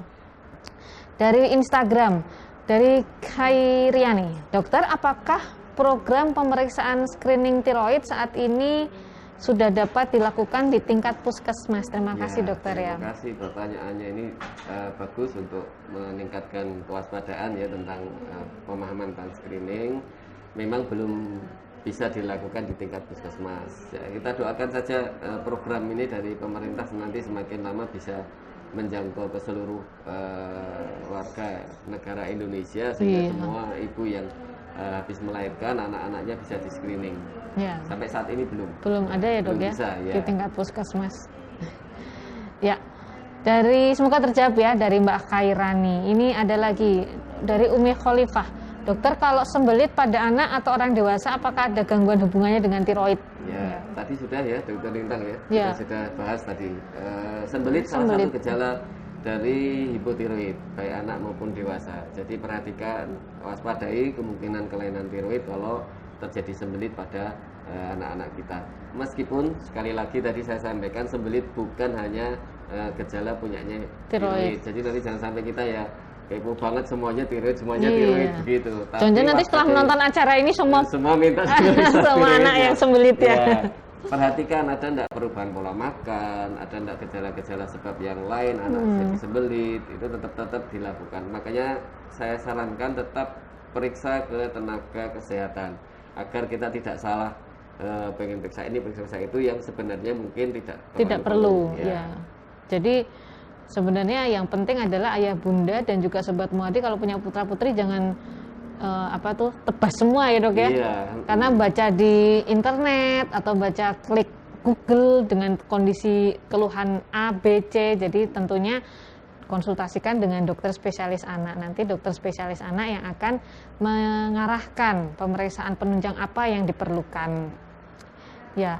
Dari Instagram, dari Khairiani. Dokter, apakah program pemeriksaan screening tiroid saat ini sudah dapat dilakukan di tingkat puskesmas? Terima kasih dokter ya. Terima kasih pertanyaannya, ini bagus untuk meningkatkan kewaspadaan ya tentang pemahaman tentang screening. Memang belum bisa dilakukan di tingkat puskesmas. Ya, kita doakan saja program ini dari pemerintah nanti semakin lama bisa menjangkau ke seluruh warga negara Indonesia sehingga semua ibu yang habis melahirkan anak-anaknya bisa di screening. Ya. Sampai saat ini belum ada ya dok, bisa, ya di tingkat puskesmas. Ya, semoga terjawab ya dari Mbak Khairani. Ini ada lagi dari Umi Khalifah. Dokter, kalau sembelit pada anak atau orang dewasa apakah ada gangguan hubungannya dengan tiroid? Ya, tadi sudah ya Dokter Lintang ya. Kita sudah bahas tadi. Sembelit salah satu gejala dari hipotiroid baik anak maupun dewasa. Jadi perhatikan, waspadai kemungkinan kelainan tiroid kalau terjadi sembelit pada anak-anak kita. Meskipun sekali lagi tadi saya sampaikan, sembelit bukan hanya gejala punyanya tiroid. Jadi nanti jangan sampai kita ya kepo banget semuanya tiroid begitu. Jangan nanti setelah menonton acara ini semua minta semua anak yang sembelit ya. Perhatikan ada enggak perubahan pola makan, ada enggak gejala-gejala sebab yang lain anak jadi sembelit, itu tetap dilakukan. Makanya saya sarankan tetap periksa ke tenaga kesehatan agar kita tidak salah pengen periksa ini, periksa itu yang sebenarnya mungkin tidak perlu ya. Jadi sebenarnya yang penting adalah ayah bunda dan juga sobat muadi kalau punya putra putri jangan tebas semua ya dok ya. Karena baca di internet atau baca klik Google dengan kondisi keluhan A, B, C, jadi tentunya konsultasikan dengan dokter spesialis anak. Nanti dokter spesialis anak yang akan mengarahkan pemeriksaan penunjang apa yang diperlukan. Ya,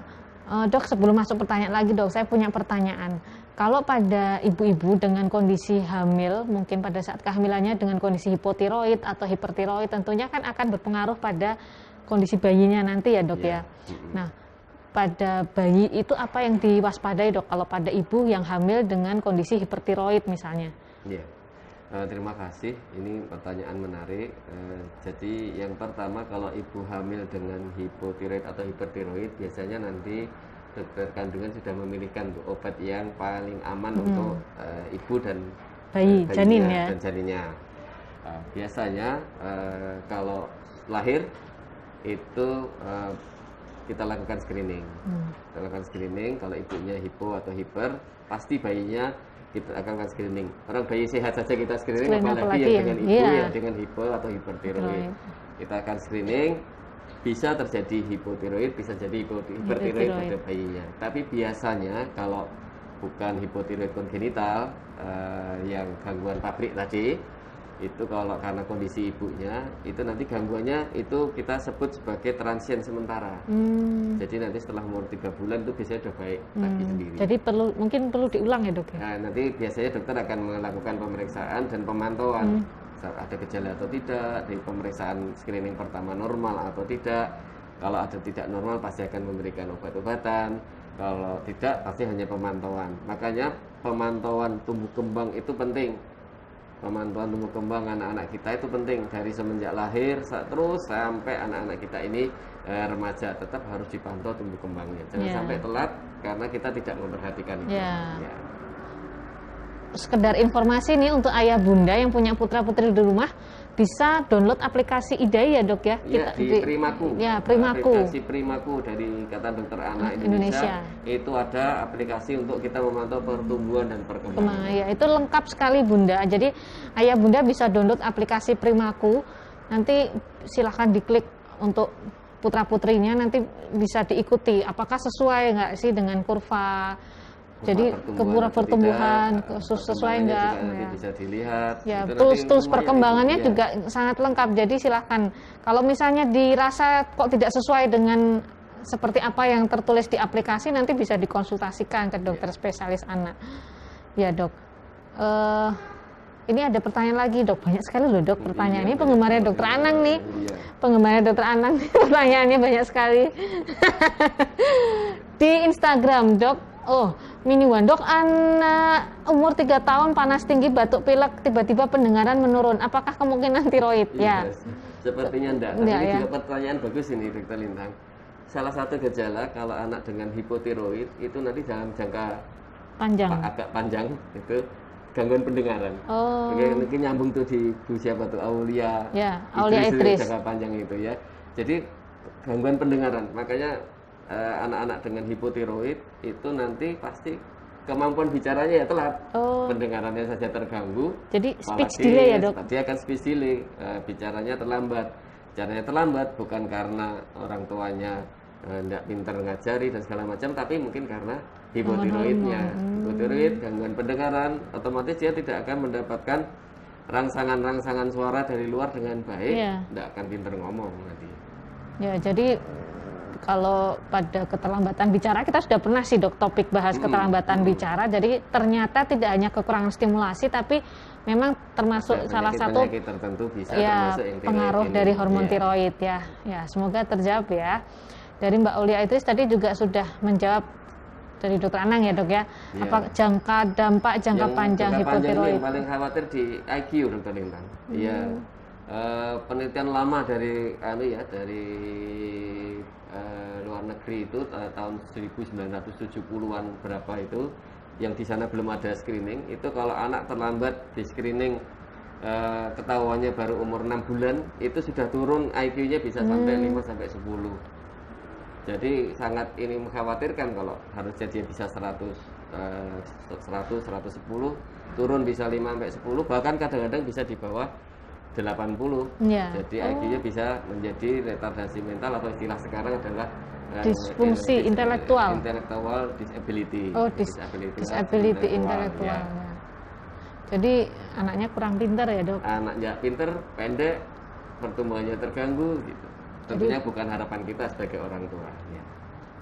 dok, sebelum masuk pertanyaan lagi dok, saya punya pertanyaan. Kalau pada ibu-ibu dengan kondisi hamil, mungkin pada saat kehamilannya dengan kondisi hipotiroid atau hipertiroid, tentunya kan akan berpengaruh pada kondisi bayinya nanti ya dok ya. Nah, pada bayi itu apa yang diwaspadai dok kalau pada ibu yang hamil dengan kondisi hipertiroid misalnya? Terima kasih, ini pertanyaan menarik. Jadi yang pertama, kalau ibu hamil dengan hipotiroid atau hipertiroid, biasanya nanti dokter kandungan sudah memilihkan obat yang paling aman untuk ibu dan bayi, janinnya. Biasanya kalau lahir itu kita lakukan screening. Kita lakukan screening, kalau ibunya hipo atau hiper, pasti bayinya kita akan lakukan screening. Orang bayi sehat saja kita screening apalagi yang dengan ibu ya dengan hipo atau hipertiroid. Kita akan screening. Bisa terjadi hipotiroid, bisa jadi hipertiroid pada bayinya. Tapi biasanya kalau bukan hipotiroid kongenital yang gangguan pabrik tadi, itu kalau karena kondisi ibunya, itu nanti gangguannya itu kita sebut sebagai transien sementara. Jadi nanti setelah umur 3 bulan itu biasanya udah baik lagi sendiri. Jadi mungkin perlu diulang ya dok ya? Nah, nanti biasanya dokter akan melakukan pemeriksaan dan pemantauan ada gejala atau tidak, di pemeriksaan screening pertama normal atau tidak. Kalau ada tidak normal pasti akan memberikan obat-obatan, kalau tidak pasti hanya pemantauan. Makanya pemantauan tumbuh kembang itu penting. Pemantauan tumbuh kembang anak-anak kita itu penting dari semenjak lahir terus sampai anak-anak kita ini remaja, tetap harus dipantau tumbuh kembangnya. Jangan sampai telat karena kita tidak memperhatikan itu. Sekedar informasi nih untuk ayah bunda yang punya putra-putri di rumah, bisa download aplikasi IDAI ya dok ya? Iya, di Primaku. Ya, Primaku. Aplikasi Primaku dari Ikatan Dokter Anak Indonesia. Itu ada aplikasi untuk kita memantau pertumbuhan dan perkembangan. Ya, itu lengkap sekali bunda. Jadi ayah bunda bisa download aplikasi Primaku. Nanti silahkan diklik untuk putra-putrinya, nanti bisa diikuti apakah sesuai nggak sih dengan kurva. Jadi pertumbuhan sesuai enggak? Ya. Bisa dilihat. Ya, tools perkembangannya juga sangat lengkap. Jadi silahkan. Kalau misalnya dirasa kok tidak sesuai dengan seperti apa yang tertulis di aplikasi, nanti bisa dikonsultasikan ke dokter spesialis anak. Ya dok. Ini ada pertanyaan lagi dok. Banyak sekali loh dok pertanyaannya. Penggemarnya dokter Anang nih. Penggemarnya dokter Anang. Pertanyaannya banyak sekali. Di Instagram dok. Mini One dok, anak umur 3 tahun panas tinggi, batuk pilek, tiba-tiba pendengaran menurun. Apakah kemungkinan tiroid? Ya. Sepertinya enggak. Tapi ini juga pertanyaan bagus ini Dokter Lintang. Salah satu gejala kalau anak dengan hipotiroid itu nanti dalam jangka panjang, agak panjang itu gangguan pendengaran. Mungkin nyambung tuh di Bu siapa tuh Aulia. Ya, Aulia Idris. Jangka panjang itu ya. Jadi gangguan pendengaran. Makanya anak-anak dengan hipotiroid itu nanti pasti kemampuan bicaranya ya telat, pendengarannya saja terganggu. Jadi speech delay ya dok? Dia akan speech delay, bicaranya terlambat. Bicaranya terlambat bukan karena orang tuanya tidak pintar ngajari dan segala macam, tapi mungkin karena hipotiroidnya. Hipotiroid, gangguan pendengaran, otomatis dia tidak akan mendapatkan rangsangan-rangsangan suara dari luar dengan baik, tidak akan pintar ngomong nanti. Ya, jadi kalau pada keterlambatan bicara, kita sudah pernah sih dok topik bahas keterlambatan bicara. Jadi ternyata tidak hanya kekurangan stimulasi, tapi memang termasuk salah satu tertentu bisa pengaruh dari hormon tiroid ya. Ya, semoga terjawab ya. Dari Mbak Aulia Idris tadi juga sudah menjawab dari dokter Anang ya dok ya. Apa dampak jangka panjang hipotiroid? Yang paling khawatir di IQ dokter Lintang. Iya. Penelitian lama dari luar negeri itu tahun 1970-an berapa itu, yang di sana belum ada screening, itu kalau anak terlambat di screening ketahuannya baru umur 6 bulan itu sudah turun IQ-nya bisa sampai 5 sampai 10. Jadi sangat ini mengkhawatirkan kalau harusnya dia bisa 100 110 turun bisa 5 sampai 10, bahkan kadang-kadang bisa di bawah 80. Jadi IQ-nya bisa menjadi retardasi mental atau istilah sekarang adalah disfungsi intelektual disability. Disability intelektual. Jadi anaknya kurang pintar ya dok? Anaknya pintar, pendek, pertumbuhannya terganggu gitu. Tentunya bukan harapan kita sebagai orang tua.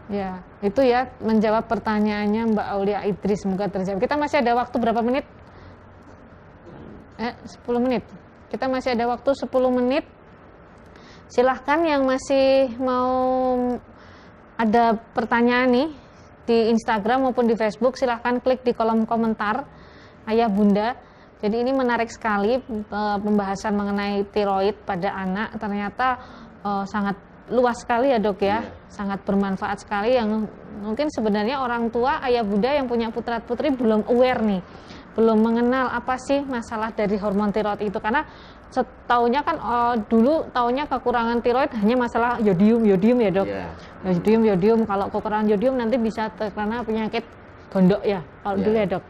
Ya, itu ya menjawab pertanyaannya Mbak Aulia Idris, semoga terjawab. Kita masih ada waktu berapa menit? 10 menit. Kita masih ada waktu 10 menit. Silahkan yang masih mau ada pertanyaan nih di Instagram maupun di Facebook, silahkan klik di kolom komentar ayah bunda. Jadi ini menarik sekali pembahasan mengenai tiroid pada anak. Ternyata sangat luas sekali ya dok ya, sangat bermanfaat sekali, yang mungkin sebenarnya orang tua ayah bunda yang punya putra putri belum aware nih, belum mengenal apa sih masalah dari hormon tiroid itu, karena setaunya kan dulu taunya kekurangan tiroid hanya masalah yodium ya dok. Yodium kalau kekurangan yodium nanti bisa terkena penyakit gondok ya kalau dulu ya dok.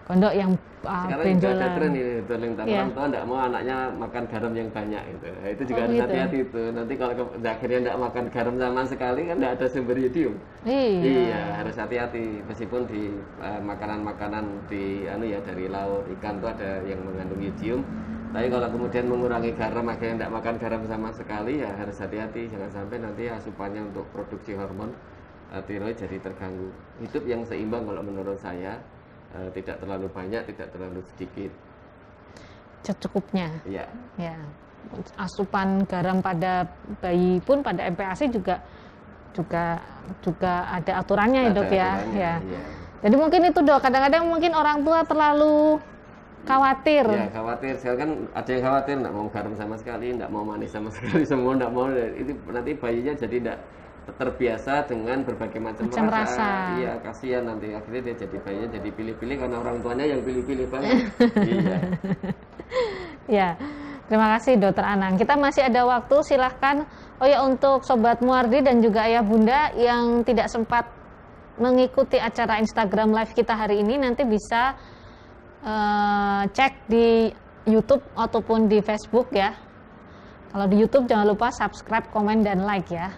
Gondok yang sekarang juga ada benjolan. tren ini, orang Iya. tua nggak mau anaknya makan garam yang banyak gitu. Nah, itu juga Oh, harus gitu. hati-hati itu. Nanti kalau akhirnya nggak makan garam sama sekali kan nggak ada sumber yodium. Iya. Iya, harus hati-hati. Meskipun di makanan-makanan di ya dari laut, ikan itu ada yang mengandung yodium. Tapi kalau kemudian mengurangi garam akhirnya tidak makan garam sama sekali ya harus hati-hati. Jangan sampai nanti asupannya untuk produksi hormon tiroid jadi terganggu. Hidup yang seimbang kalau menurut saya, tidak terlalu banyak, tidak terlalu sedikit. Secukupnya. Iya. Ya. Asupan garam pada bayi pun pada MPASI juga ada aturannya ya, Ada Dok ya. aturannya, Ya. iya. Jadi mungkin itu, Dok, kadang-kadang mungkin orang tua terlalu khawatir. Ya khawatir, sekarang kan ada yang khawatir nggak mau garam sama sekali, nggak mau manis sama sekali, semua nggak mau. Itu nanti bayinya jadi nggak terbiasa dengan berbagai macam rasa. Iya, kasihan nanti akhirnya dia jadi bayinya jadi pilih-pilih karena orang tuanya yang pilih-pilih banget. Iya. Ya, terima kasih Dokter Anang. Kita masih ada waktu, silahkan. Oh ya, untuk Sobat Muardi dan juga Ayah Bunda yang tidak sempat mengikuti acara Instagram Live kita hari ini, nanti bisa cek di YouTube ataupun di Facebook ya. Kalau di YouTube jangan lupa subscribe, komen, dan like ya.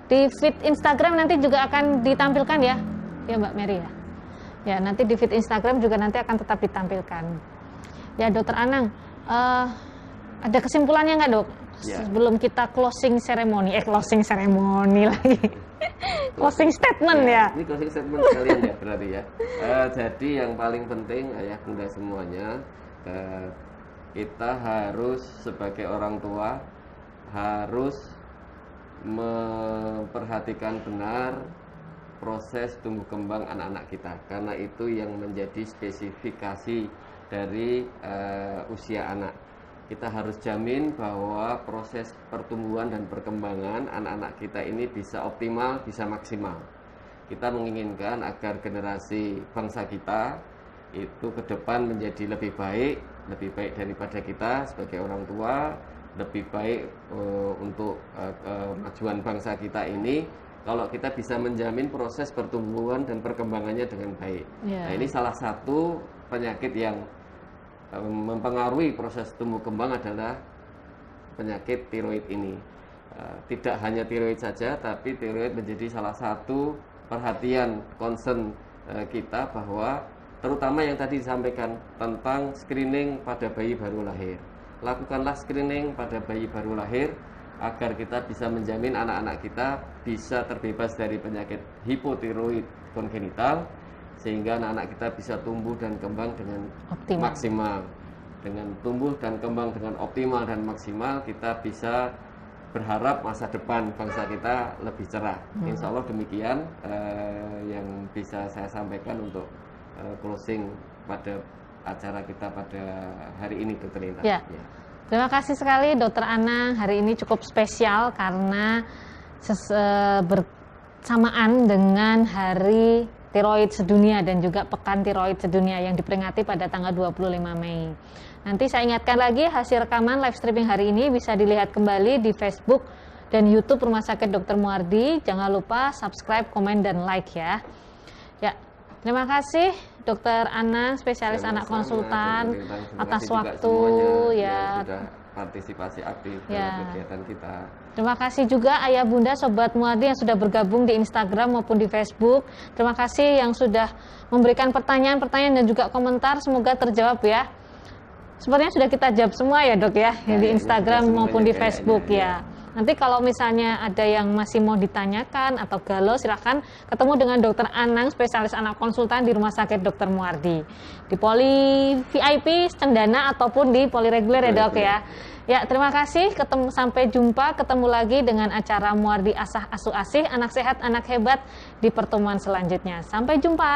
Di feed Instagram nanti juga akan ditampilkan ya, ya Mbak Mary ya. Ya, nanti di feed Instagram juga nanti akan tetap ditampilkan. Ya, Dokter Anang, ada kesimpulannya nggak, Dok? Ya. Sebelum kita closing ceremony lagi. Closing statement ya. Ini closing statement sekalian ya berarti ya. Jadi yang paling penting Ayah Bunda semuanya, kita harus sebagai orang tua harus memperhatikan benar proses tumbuh kembang anak-anak kita, karena itu yang menjadi spesifikasi dari usia anak. Kita harus jamin bahwa proses pertumbuhan dan perkembangan anak-anak kita ini bisa optimal, bisa maksimal. Kita menginginkan agar generasi bangsa kita itu ke depan menjadi lebih baik daripada kita sebagai orang tua, lebih baik untuk kemajuan bangsa kita ini kalau kita bisa menjamin proses pertumbuhan dan perkembangannya dengan baik. Yeah. Nah, ini salah satu penyakit yang mempengaruhi proses tumbuh kembang adalah penyakit tiroid ini. Tidak hanya tiroid saja, tapi tiroid menjadi salah satu perhatian concern kita, bahwa terutama yang tadi disampaikan tentang screening pada bayi baru lahir. Lakukanlah screening pada bayi baru lahir agar kita bisa menjamin anak-anak kita bisa terbebas dari penyakit hipotiroid kongenital, sehingga anak-anak kita bisa tumbuh dan kembang dengan Optimal. maksimal. Dengan tumbuh dan kembang dengan optimal dan maksimal, kita bisa berharap masa depan bangsa kita lebih cerah. Insya Allah demikian yang bisa saya sampaikan untuk closing pada acara kita pada hari ini, Dokter Intan. Ya. Terima kasih sekali Dokter Anang. Hari ini cukup spesial karena bersamaan dengan Hari Tiroid Sedunia dan juga Pekan Tiroid Sedunia yang diperingati pada tanggal 25 Mei. Nanti saya ingatkan lagi, hasil rekaman live streaming hari ini bisa dilihat kembali di Facebook dan YouTube Rumah Sakit Dr. Muardi. Jangan lupa subscribe, komen, dan like ya. Ya, terima kasih Dokter Anang, spesialis anak konsultan, atas waktu ya. Sudah partisipasi aktif Ya. dalam kegiatan kita. Terima kasih juga Ayah Bunda Sobat Muardi yang sudah bergabung di Instagram maupun di Facebook. Terima kasih yang sudah memberikan pertanyaan-pertanyaan dan juga komentar, semoga terjawab ya. Sepertinya sudah kita jawab semua ya, Dok ya, yang di Instagram maupun di Facebook ya. Nanti kalau misalnya ada yang masih mau ditanyakan atau galau, silahkan ketemu dengan Dokter Anang, spesialis anak konsultan di Rumah Sakit Dr. Muardi. Di Poli VIP, Cendana, ataupun di Poli reguler ya, Dok ya. Ya, terima kasih. Sampai jumpa, ketemu lagi dengan acara Muardi Asah Asuh Asih, anak sehat, anak hebat di pertemuan selanjutnya. Sampai jumpa.